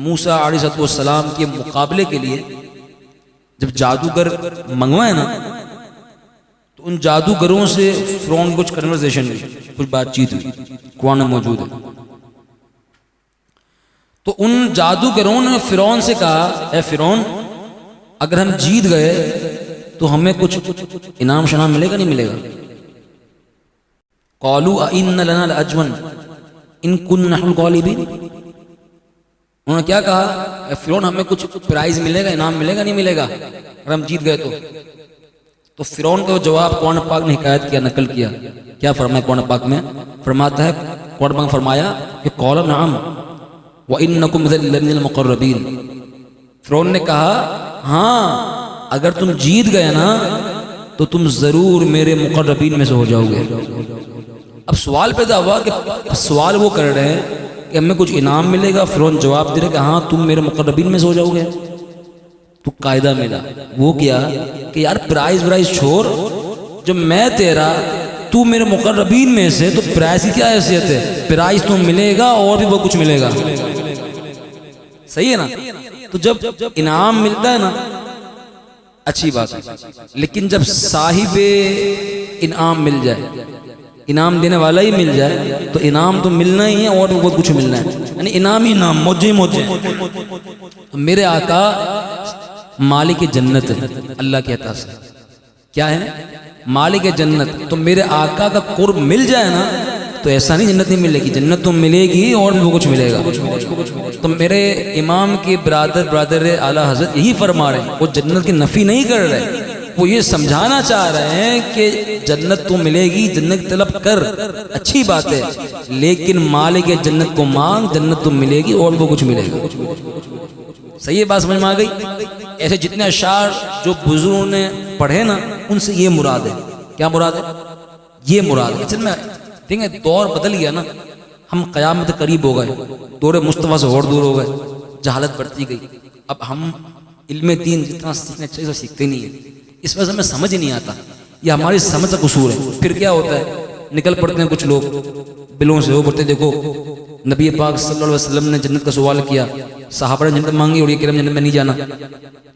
موسیٰ علیہ السلام کے مقابلے کے لیے جب جادوگر منگوائے نا، تو ان جادوگروں سے فرعون کچھ کنورزیشن ہوئی، کچھ بات چیت ہوئی، قرآن میں موجود ہے۔ تو ان جادوگروں نے فرعون سے کہا، اے فرعون اگر ہم جیت گئے تو ہمیں کچھ انعام شنام ملے گا نہیں ملے گا؟ قالوا اِنَّ لَنَا لَأَجْرًا إِن كُنَّا نَحْنُ الْغَالِبِينَ، انہوں نے کیا کہا، اے فرعون ہمیں کچھ پرائز ملے گا، انعام ملے گا نہیں ملے گا اگر ہم جیت گئے تو فرعون کا جواب قرآن پاک نے حکایت کیا، نقل کیا، کیا فرمایا قرآن پاک میں؟ فرماتا ہے، قرآن پاک نے فرمایا کہ قَالَ نَعَمْ وَإِنَّكُمْ إِذًا لَمِنَ الْمُقَرَّبِينَ، فرعون نے کہا ہاں اگر تم جیت گئے نا تو تم ضرور میرے مقربین میں سے ہو جاؤ گے۔ اب سوال پیدا ہوا کہ سوال وہ کر رہے ہیں کہ ہمیں کچھ انعام ملے گا، فرعون جواب دے رہے کہ ہاں تم میرے مقربین میں سے ہو جاؤ گے۔ تو قاعدہ ملا، وہ کیا کہ یار پرائز چھوڑ، جب میں تیرا تو میرے مقربین میں سے، تو پرائز کی کیا حیثیت ہے؟ پرائز تو ملے گا اور بھی وہ کچھ ملے گا، صحیح ہے نا؟ تو جب انعام ملتا ہے نا اچھی بات ہے، لیکن جب صاحب انعام مل جائے، انعام دینے والا ہی مل جائے، تو انعام تو ملنا ہی ہے اور بھی بہت کچھ ملنا ہے، یعنی انعام ہی انعام، موجے موجے۔ میرے آقا مالک جنت ہے اللہ کے عطا سے، کیا ہے؟ مالک جنت۔ تو میرے آقا کا قرب مل جائے نا تو ایسا نہیں جنت نہیں ملے گی، جنت تو ملے گی اور بھی وہ کچھ ملے گا۔ تو میرے امام کے برادر اعلیٰ حضرت یہی فرما رہے ہیں، وہ جنت کی نفی نہیں کر رہے، وہ یہ سمجھانا چاہ رہے ہیں کہ جنت تو ملے گی، جنت طلب کر، اچھی بات ہے، لیکن مالک جنت کو مانگ، جنت تو ملے گی اور وہ کچھ ملے گا۔ صحیح ہے، بات سمجھ میں آ گئی؟ ایسے جتنے اشعار جو بزرگوں نے پڑھے نا، ان سے یہ مراد ہے۔ کیا مراد ہے؟ یہ مراد ہے۔ اصل میں دیکھیں دور بدل گیا نا، ہم قیامت قریب ہو گئے، دور مصطفیٰ سے اور دور ہو گئے، جہالت بڑھتی گئی، اب ہم علم دین جتنا سیکھنا چاہیے سیکھتے نہیں ہیں، اس وجہ سے ہمیں سمجھ نہیں آتا، یہ ہماری سمجھ کا قصور ہے۔ پھر کیا ہوتا ہے، نکل پڑتے ہیں کچھ لوگ بلوں سے، وہ بولتے دیکھو نبی پاک صلی اللہ علیہ وسلم نے جنت کا سوال کیا، صحابہ نے جنت مانگی اور یہ کہ ہم جنت میں نہیں جانا،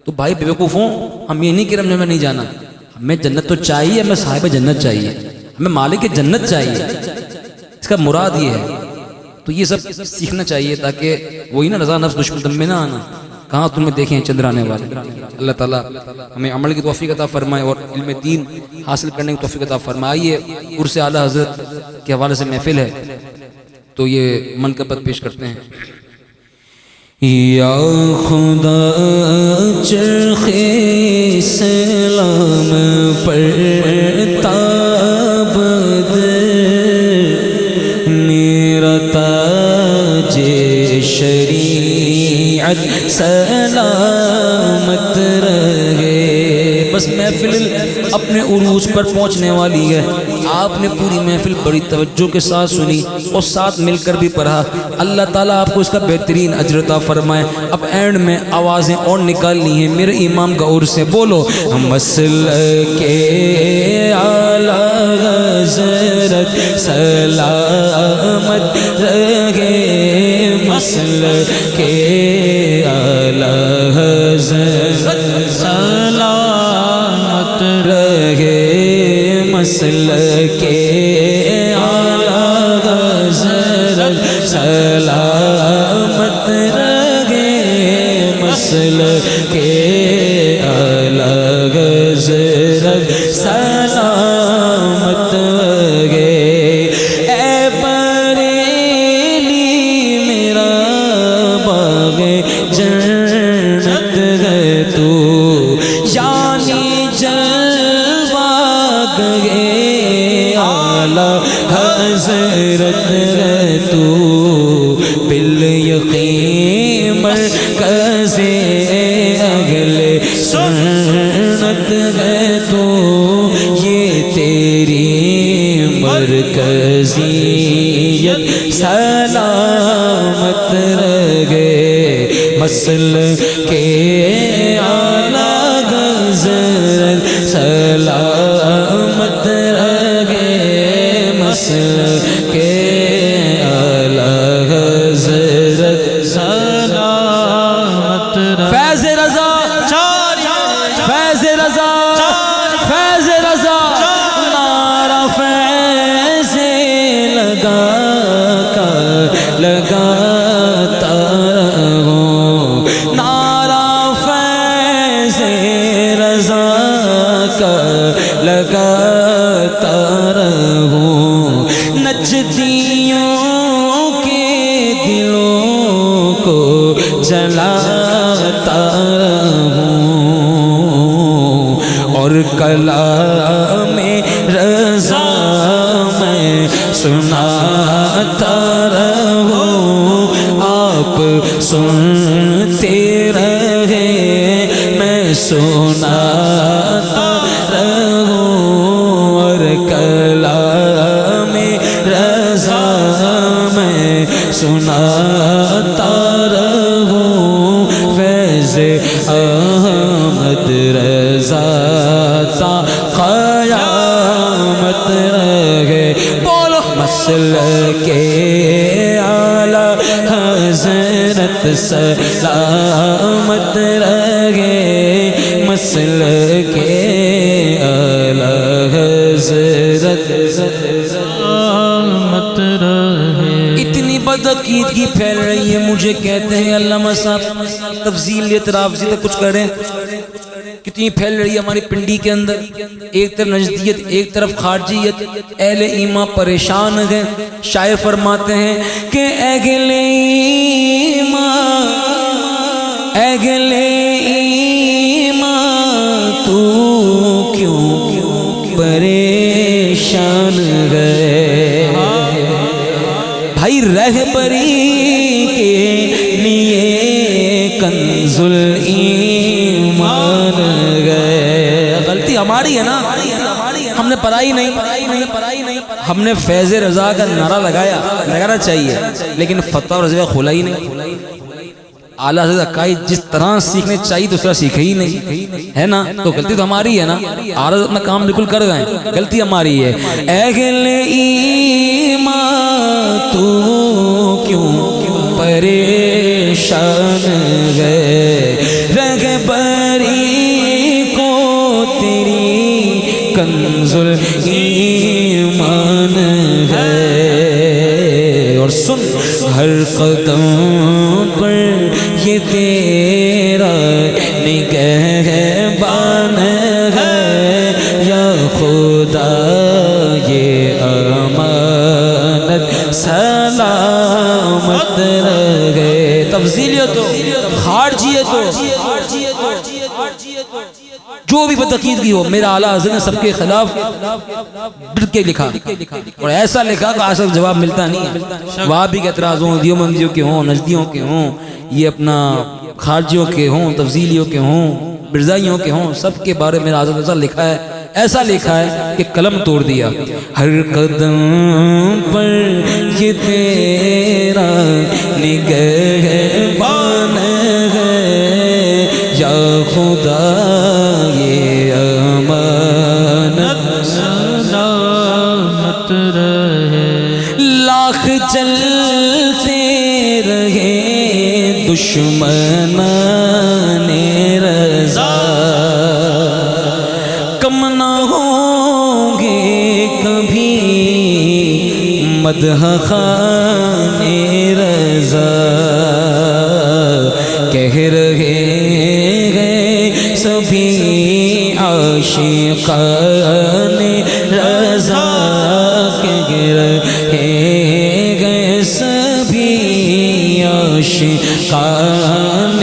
تو بھائی بیوقوفوں، ہم یہ نہیں کہ ہم جنت میں نہیں جانا، ہمیں جنت تو چاہیے، ہمیں صاحب جنت چاہیے، ہمیں مالک جنت چاہیے۔ اس کا مراد یہ ہے تو یہ سب سیکھنا چاہیے تاکہ وہی نا رضا نفس دشمن دم میں نہ آنا، کہاں تمہیں دیکھیں چندرانے والے۔ اللہ تعالیٰ ہمیں عمل کی توفیق عطا فرمائے اور علم دین حاصل کرنے کی توفیق عطا فرمائے۔ آئیے عرس اعلیٰ حضرت کے حوالے سے محفل ہے تو یہ منقبت پیش کرتے ہیں۔ یا خدا چرخ اسلام پر تاب دے، میرا تاج شریعت سلامت رہے۔ بس محفل اپنے عروج پر پہنچنے والی ہے، آپ نے پوری محفل بڑی توجہ کے ساتھ سنی اور ساتھ مل کر بھی پڑھا۔ اللہ تعالیٰ آپ کو اس کا بہترین اجر عطا فرمائے۔ اب اینڈ میں آوازیں اور نکالنی ہیں میرے امام کا عرس سے، بولو مسلک اعلیٰ حضرت سلامت رہے، مسلک اعلیٰ حضرت سلامت رہے، مسلک اعلیٰ حضرت سلامت رہے، مسلک اعلیٰ حضرت سلامت رہے۔ اے بریلی میرا باغ جنت ہے تو، یعنی جلوہ گئے اعلیٰ حضرت ہے تو، بالیقین مرکز اہل سنت ہے تو، یہ تیری مرکزیت سلامت رہے، مسلک اعلیٰ حضرت سلامت رہے، مسلک اعلیٰ حضرت سلامت رہے۔ فیض رضا، فیض رضا، فیض رضا، نعرہ فیض لگا کر لگاتا رہو، نعرہ فیض رضا کا لگاتا رہو، نجدیوں کے دلوں کو جلاتا رہوں، اور کلام رضا میں سناتا رہوں، آپ سنتے رہے میں سناتا رہوں، اور کلام رضا میں سناتا رہوں، فیض احمد رضا تا قیامت رہے، بولو مسلک اعلیٰ حضرت سلامت رہے، مسلک اعلیٰ حضرت سلامت رہے۔ اتنی بدعقیدگی پھیل رہی ہے، مجھے کہتے ہیں علامہ صاحب تفضیل اعتراف سے کچھ کریں، کتنی پھیل رہی ہے ہماری پنڈی کے اندر، ایک طرف نجدیت ایک طرف خارجیت، اہل ایمان پریشان ہیں۔ شاعر فرماتے ہیں کہ اہل ایمان، اہل ایمان تو کیوں پریشان گئے، بھائی رہبری کے لیے کنز الایمان گئے۔ غلطی ہماری ہے نا، ہم نے پڑھائی نہیں، ہم نے فیض رضا کا نعرہ لگانا چاہیے لیکن فتح اور رضوہ کھولا ہی نہیں۔ اعلیٰ حضرت عقائد جس طرح سیکھنے چاہیے تو اس طرح سیکھے ہی نہیں، ہے نا، تو غلطی تو ہماری ہے نا۔ اعلیٰ حضرت اپنا کام بالکل کر گئے، غلطی ہماری ہے۔ اہل ایمان تو کیوں پریشان گئے، رہبری کو تیری کنز الایمان ہے، اور سن ہر قدم پر یہ تیرا نگہبان ہے یا خدا یہ امانت سلامت رہے تفضیلیت ہو خارجیت ہو جو بھی بدعقیدگی ہو میرا اعلیٰ حضرت نے سب کے خلاف ڈر کے لکھا اور ایسا لکھا کہ آج تک جواب ملتا نہیں ہے وہابی کے اعتراض ہوں دیوبندیوں کے ہوں نجدیوں کے ہوں یہ اپنا خارجیوں کے ہوں تفضیلیوں کے ہوں مرزائیوں کے ہوں سب کے بارے میں حضرت ایسا لکھا ہے کہ قلم توڑ دیا ہر قدم پر یہ تیرا نگہبان ہے یا خدا یہ امانت سلامت رہے لاکھ چلتے رہے دشمنان رضا کم نہ ہوں گے کبھی مدح خوان رضا کہہ رہے ہیں سبھی عاشقان رضا کہہ رہے ہیں سبھی عاشقان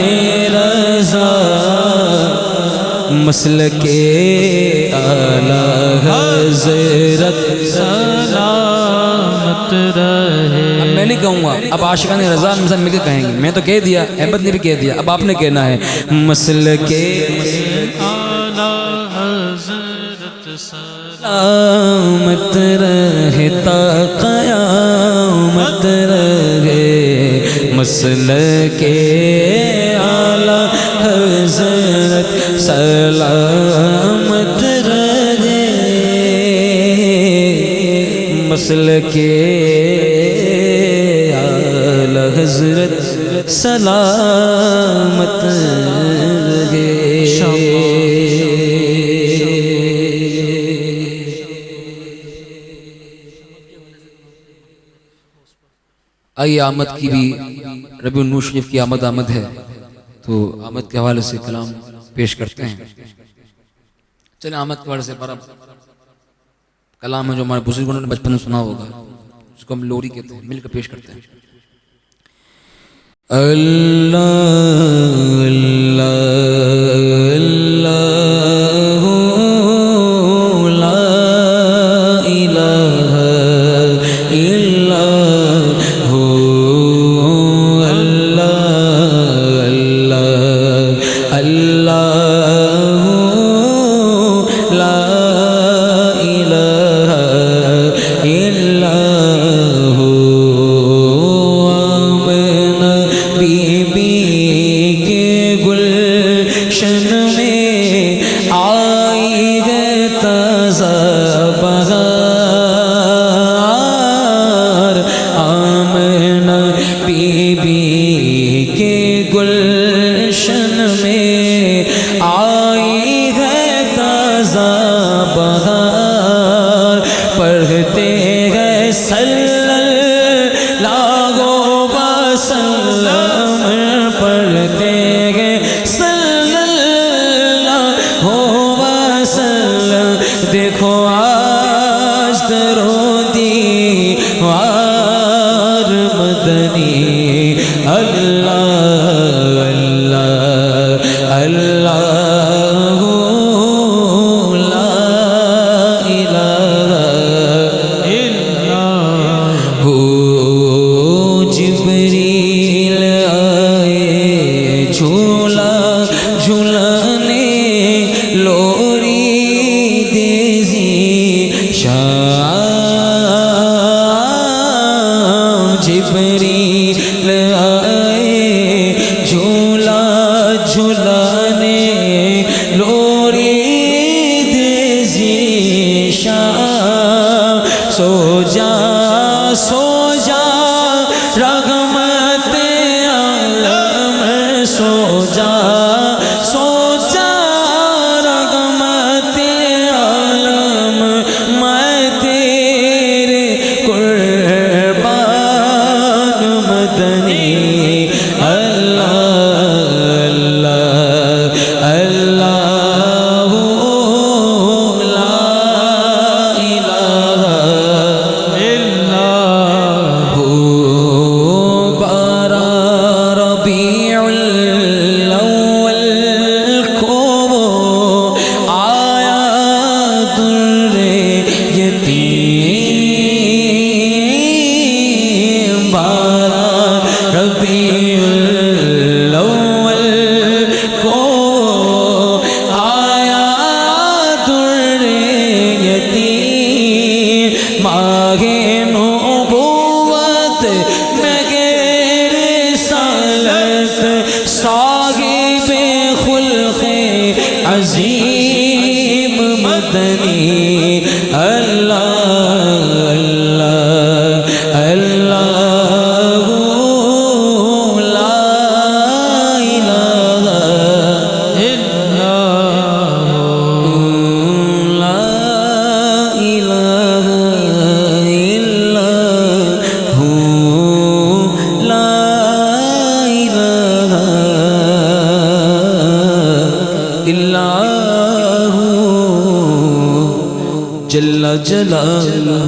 رضا مسلک اعلیٰ حضرت سلامت رہے میں نہیں کہوں گا اب عاشقان رضا ہم سب مل کے کہیں گے میں تو کہہ دیا احمد نے بھی کہہ دیا اب آپ نے کہنا ہے مسلک اعلیٰ حضرت سلامت رہے تا قیامت رہے مسلک اعلیٰ حضرت سلامت رہے مسلک اعلیٰ حضرت سلامت رہے آئیے آمد کی بھی ربیع النور شریف کی آمد ہے تو آمد کے حوالے سے کلام پیش کرتے ہیں چلیں آمد کے حوالے سے بڑا کلام ہے جو ہمارے بزرگوں نے بچپن میں سنا ہوگا اس کو ہم لوری کہتے ہیں مل کر پیش کرتے ہیں اللہ اللہ لا الہ الا عظیم مدنی اللہ اللہ اللہ لا الہ الا لا الہ الا ہو لا الہ الا ہو جل جلالہ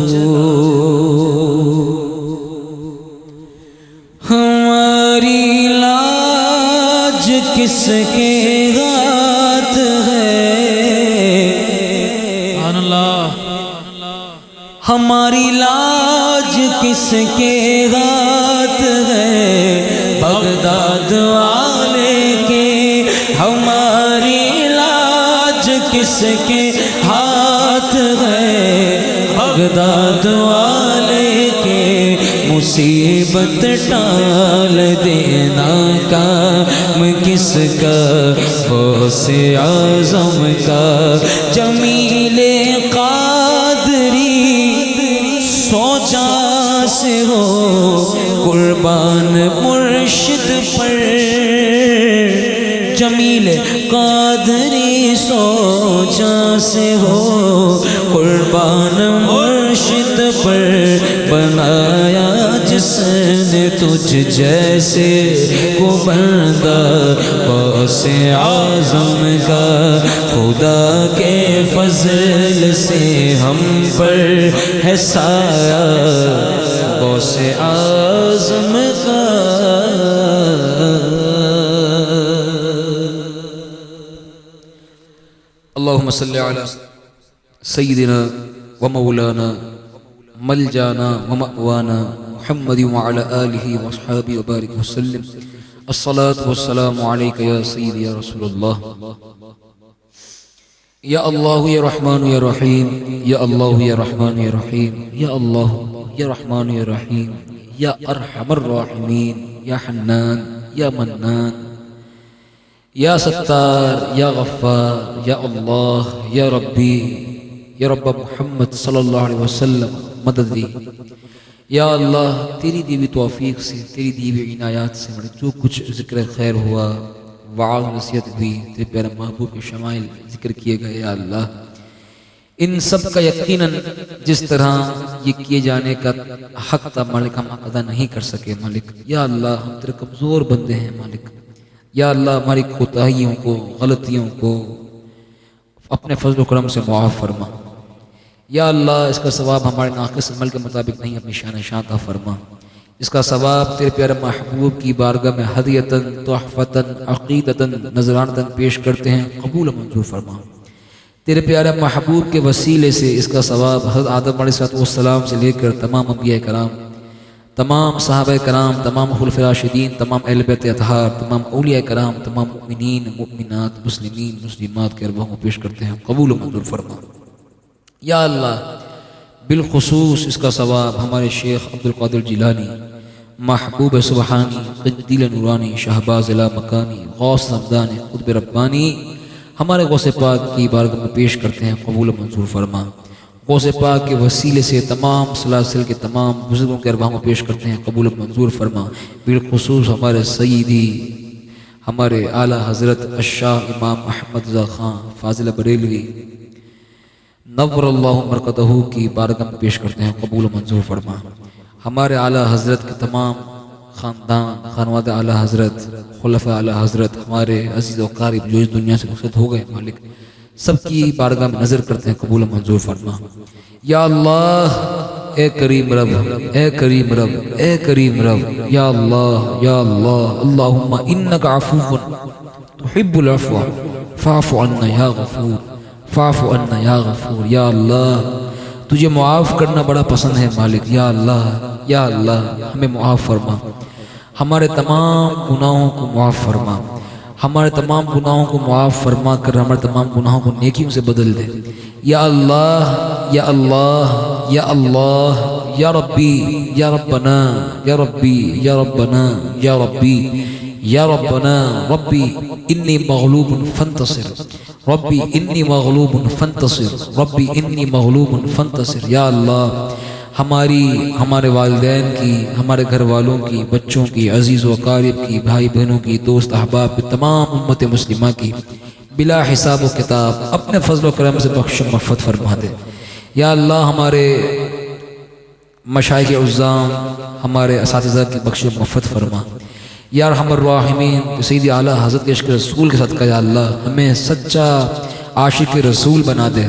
ہماری لاج کس کے ہاتھ ہے سبحان اللہ ہماری لاج کس کے ہاتھ ہے بغداد والے کے ہماری لاج کس کے ہاتھ ہے بغداد والے کے مصیبت ٹال دینا کام کس کا غوث اعظم کا جمیل قادری سوچا سے ہو قربان مرشد پر جمیل قادری سوچا سے ہو قربان مرشد پر بنایا جس نے تجھ جیسے کو بندہ غوث اعظم کا خدا کے فضل سے ہم پر ہے سایہ غوث اعظم کا اللهم صل على سيدنا ومولانا ملجانا ومأوانا محمد وعلى آله وصحابه وبارك وسلم الصلاة والسلام عليك يا سيدي يا رسول الله يا الله يا رحمن يا رحيم يا الله يا رحمن يا رحيم يا الله يا رحمن يا رحيم يا أرحم الراحمين يا حنان يا منان یا ستار یا غفار یا اللہ یا ربی یا رب محمد صلی اللہ علیہ وسلم مدد دی یا اللہ تیری دیوی توفیق سے تیری دیوی عنایات سے جو کچھ ذکر خیر ہوا وعظ نصیحت ہوئی تیرے پیارے محبوب کے شمائل ذکر کیے گئے یا اللہ ان سب کا یقیناً جس طرح یہ کیے جانے کا حق تھا مالک ہم ادا نہیں کر سکے مالک یا اللہ ہم تیرے کمزور بندے ہیں مالک یا اللہ ہماری کوتاہیوں کو غلطیوں کو اپنے فضل و کرم سے معاف فرما یا اللہ اس کا ثواب ہمارے ناقص عمل کے مطابق نہیں اپنی شان عطا فرما اس کا ثواب تیرے پیارے محبوب کی بارگاہ میں ہدیتاً تحفتاً عقیدتاً نذرانتاً پیش کرتے ہیں قبول و منظور فرما تیرے پیارے محبوب کے وسیلے سے اس کا ثواب حضرت آدم علیہ السلام سے لے کر تمام انبیاء کرام تمام صحابہ کرام تمام خلفاء راشدین تمام اہل بیت اطہار تمام اولیاء کرام تمام مؤمنین مؤمنات مسلمین مسلمات کے ارواحوں کو پیش کرتے ہیں قبول و منظور فرما یا اللہ بالخصوص اس کا ثواب ہمارے شیخ عبدالقادر جیلانی محبوب سبحانی قدیل نورانی شہباز لا مکانی غوث سمدانی قطب ربانی ہمارے غوث پاک کی بارگاہ میں پیش کرتے ہیں قبول و منظور فرما غوث پاک کے وسیلے سے تمام سلاسل کے تمام بزرگوں کے ارواحوں کو پیش کرتے ہیں قبول و منظور فرما بالخصوص ہمارے سیدی ہمارے اعلیٰ حضرت الشاہ امام احمد رضا خان فاضل بریلوی نور اللہ مرکزہ کی بارگاہ میں پیش کرتے ہیں قبول و منظور فرما ہمارے اعلیٰ حضرت کے تمام خاندان خانواد اعلیٰ حضرت خلفاء اعلیٰ حضرت ہمارے عزیز و قارب جو اس دنیا سے رخصت ہو گئے مالک سب کی بارگاہ میں نظر کرتے ہیں قبول و منظور فرما یا اللہ اے کریم رب اے کریم رب اے کریم رب یا اللہ اللہم انک عفو تحب العفو فاعف عنا یا غفور فاعف عنا یا غفور یا اللہ تجھے معاف کرنا بڑا پسند ہے مالک یا اللہ ہمیں معاف فرما ہمارے تمام گناہوں کو معاف فرما ہمارے تمام گناہوں کو معاف فرما کر ہمارے تمام گناہوں کو نیکیوں سے بدل دے یا اللہ یا اللہ یا اللہ یا ربی یا ربنا یا ربی یا ربنا یا ربی یا ربنا ربی انی مغلوب فانتصر، ربی انی مغلوب فانتصر، ربی انی مغلوب فانتصر۔ یا اللہ ہمارے والدین کی، ہمارے گھر والوں کی، بچوں کی، عزیز و اقارب کی، بھائی بہنوں کی، دوست احباب کی، تمام امت مسلمہ کی بلا حساب و کتاب اپنے فضل و کرم سے بخش و مغفرت فرما دے۔ یا اللہ ہمارے مشائخ عظام، ہمارے اساتذہ کی بخش و مغفرت فرما۔ یا ارحم الراحمین، سیدی اعلیٰ حضرت کے عشق رسول کے صدقہ یا اللہ ہمیں سچا عاشق رسول بنا دے۔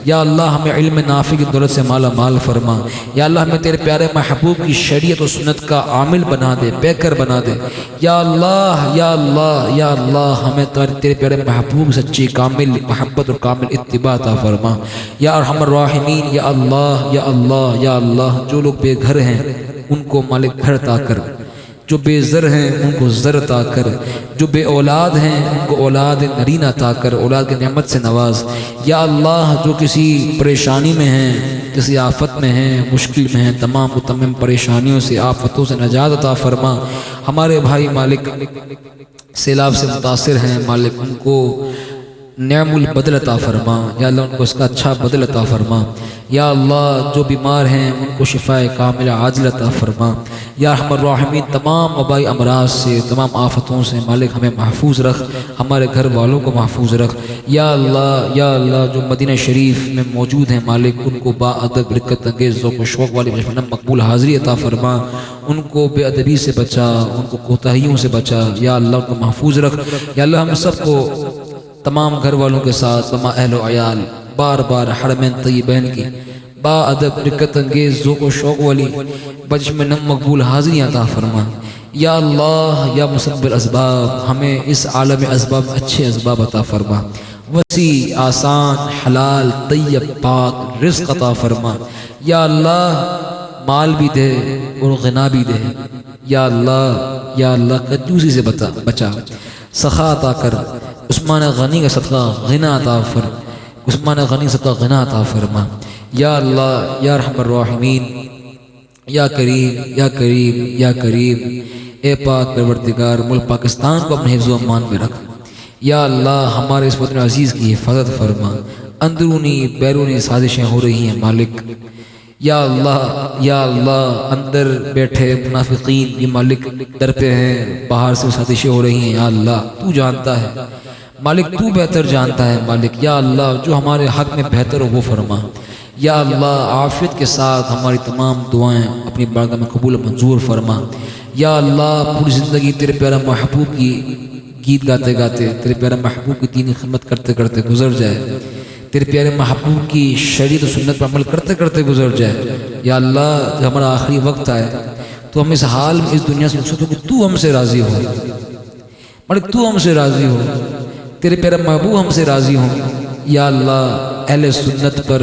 یا اللہ ہمیں علم نافع کی دولت سے مالا مال فرما۔ یا اللہ ہمیں تیرے پیارے محبوب کی شریعت و سنت کا عامل بنا دے، پیکر بنا دے۔ یا اللہ یا اللہ یا اللہ ہمیں تیرے پیارے محبوب سچی کامل محبت اور کامل اتباع عطا فرما۔ یا ارحم الراحمین، یا اللہ یا اللہ یا اللہ جو لوگ بے گھر ہیں ان کو مالک گھر عطا کر، جو بے زر ہیں ان کو زر عطا کر، جو بے اولاد ہیں ان کو اولاد نرینہ عطا کر، اولاد کی نعمت سے نواز۔ یا اللہ جو کسی پریشانی میں ہیں، کسی آفت میں ہیں، مشکل میں ہیں، تمام پریشانیوں سے، آفتوں سے نجات عطا فرما۔ ہمارے بھائی مالک سیلاب سے متاثر ہیں، مالک ان کو نعم البدل عطا فرما۔ یا اللہ ان کو اس کا اچھا بدل عطا فرما۔ یا اللہ جو بیمار ہیں ان کو شفاء کاملہ عاجل عطا فرما۔ یا ارحم الراحمین تمام وبائی امراض سے، تمام آفتوں سے مالک ہمیں محفوظ رکھ، ہمارے گھر والوں کو محفوظ رکھ۔ یا اللہ جو مدینہ شریف میں موجود ہیں مالک ان کو با ادب، برکت انگیز، ذوق و شوق والی مقبول حاضری عطا فرما۔ ان کو بے ادبی سے بچا، ان کو کوتاہیوں سے بچا۔ یا اللہ ان کو محفوظ رکھ۔ یا اللہ ہم سب کو تمام گھر والوں کے ساتھ، تمام اہل و عیال بار بار حرمین طیبین کی با ادب، برکت انگیز، ذوق و شوق والی بچم نم مقبول حاضریاں عطا فرما۔ یا اللہ یا مسبب الاسباب ہمیں اس عالم اسباب میں اچھے اسباب عطا فرما، وسیع آسان حلال طیب پاک رزق عطا فرما۔ یا اللہ مال بھی دے اور غنا بھی دے۔ یا اللہ کنجوسی سے بچا، سخا عطا کر۔ عثمان غنی کا صدقہ غنا عطا فرما، عثمان غنی صدقہ غنا عطا فرما۔ یا اللہ یا ارحم الراحمین، یا کریم یا کریم یا کریم، اے پاک پروردگار ملک پاکستان کو اپنے حفظ و امان میں رکھ۔ یا اللہ ہمارے اس وطن عزیز کی حفاظت فرما۔ اندرونی بیرونی سازشیں ہو رہی ہیں مالک، یا اللہ اندر بیٹھے منافقین یہ مالک ڈرتے ہیں، باہر سے سازشیں ہو رہی ہیں۔ یا اللہ تو جانتا ہے مالک، تو بہتر جانتا ہے مالک۔ یا اللہ جو ہمارے حق میں بہتر ہو وہ فرما۔ یا اللہ عافیت کے ساتھ ہماری تمام دعائیں اپنی بارگاہ میں قبول منظور فرما۔ یا اللہ پوری زندگی تیرے پیارا محبوب کی گیت گاتے گاتے، تیرے پیارا محبوب کی دینی خدمت کرتے کرتے گزر جائے، تیرے پیارے محبوب کی شریعت و سنت پر عمل کرتے کرتے گزر جائے۔ یا اللہ جب ہمارا آخری وقت آئے تو ہم اس حال میں اس دنیا سے رخصت ہو کہ تو ہم سے راضی ہو مالک، تو ہم سے راضی ہو، تیرے پیارا محبوب ہم سے راضی ہوں۔ یا اللہ اہل سنت پر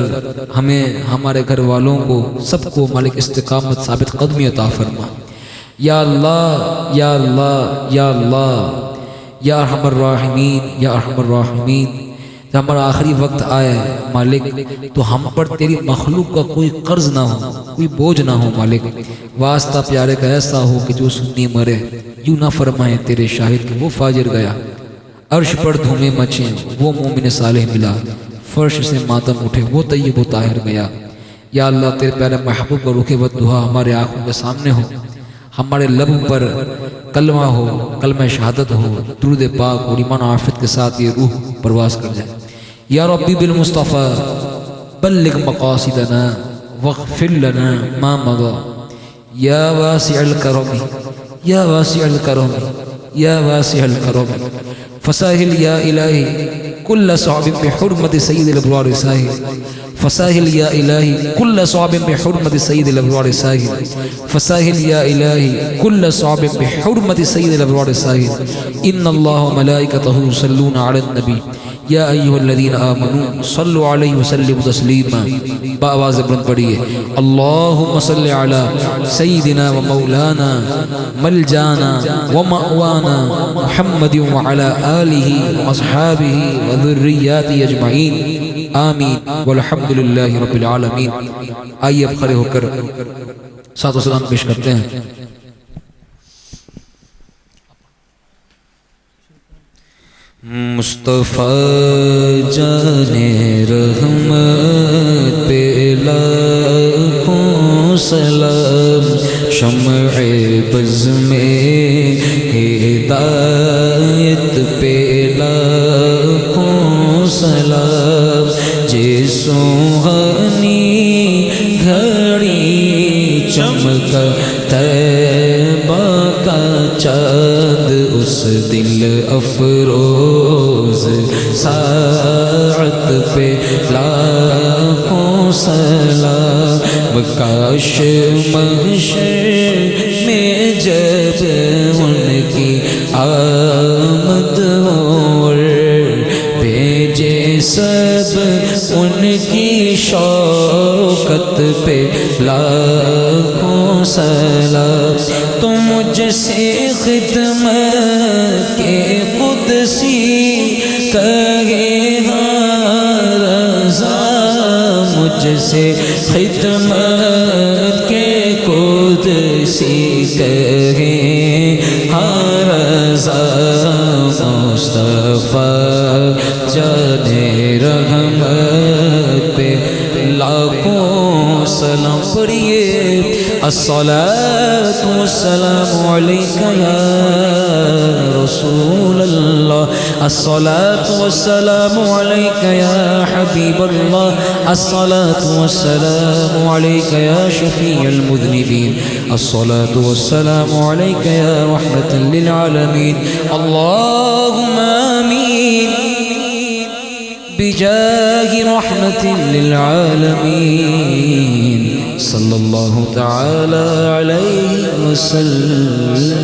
ہمیں، ہمارے گھر والوں کو، سب کو مالک استقامت ثابت قدمی عطا فرما۔ یا اللہ یا اللہ یا اللہ یا ارحم الراحمین یا ارحم الراحمین جب ہمارا آخری وقت آئے مالک تو ہم پر تیری مخلوق کا کوئی قرض نہ ہو، کوئی بوجھ نہ ہو مالک۔ واسطہ پیارے کا ایسا ہو کہ جو سنی مرے، یوں نہ فرمائے تیرے شاہد کہ وہ فاجر گیا، عرش پر دھومیں مچیں وہ مومن صالح ملا، فرش سے ماتم اٹھے وہ طیب و طاہر گیا۔ یا اللہ تیرے پیارے محبوب کا رخ بدعا ہمارے آنکھوں کے سامنے ہو، ہمارے لب پر کلمہ ہو، کلمہ شہادت ہو، درود پاک اور ایمان و عافیت کے ساتھ یہ روح پرواز کر جائے۔ یا ربی بالمصطفیٰ بلغ مقاصدنا واغفر لنا ما مضى یا واسع الکرم یا واسع الکرم یا واسع الکرم فساہل یا الہی کل صعب بحرمت سید الابرار ساہل، فساہل یا الہی کل صعب بحرمت سید الابرار ساہل، فساہل یا الہی کل صعب بحرمت سید الابرار ساہل۔ ان اللہ ملائکتہ یصلون علی النبی یا ایہا الذین آمنوا صلوا علیہ وسلم تسلیما، بآواز بلند پڑھیے۔ اللہم صل علی سیدنا و مولانا ملجانا و مأوانا محمد وعلی آلہ و اصحابہ و ذریاتہ اجمعین آمین والحمدللہ رب العالمین۔ آئیے اب کھڑے ہو کر صلاۃ و سلام پیش کرتے ہیں۔ مصطفیٰ جانے رحمت پہ لاکھوں سلام، شمع بز میں ہدایت پہ لاکھوں سلام، جے سوہنی گھڑی چمکا طیبہ کا چاند، اس دل افروز ساعت پہ لاکھوں سلام، کاش محشر میں جب ان کی آمد ہو، بھیجے سب ان کی شوکت پہ لاکھوں سلام، تو مجھ سے خدمت کے قدسی کہے ہاں رضا، مجھ سے خدمت کے قدسی کہے ہاں رضا، مصطفیٰ جانے رحمت پہ لاکھوں سلام پڑھیے۔ الصلاة والسلام عليك يا رسول الله، الصلاة والسلام عليك يا حبيب الله، الصلاة والسلام عليك يا شفيع المذنبين، الصلاة والسلام عليك يا رحمة للعالمين، اللهم آمين بجاه رحمة للعالمين، صلى الله تعالى عليه وسلم.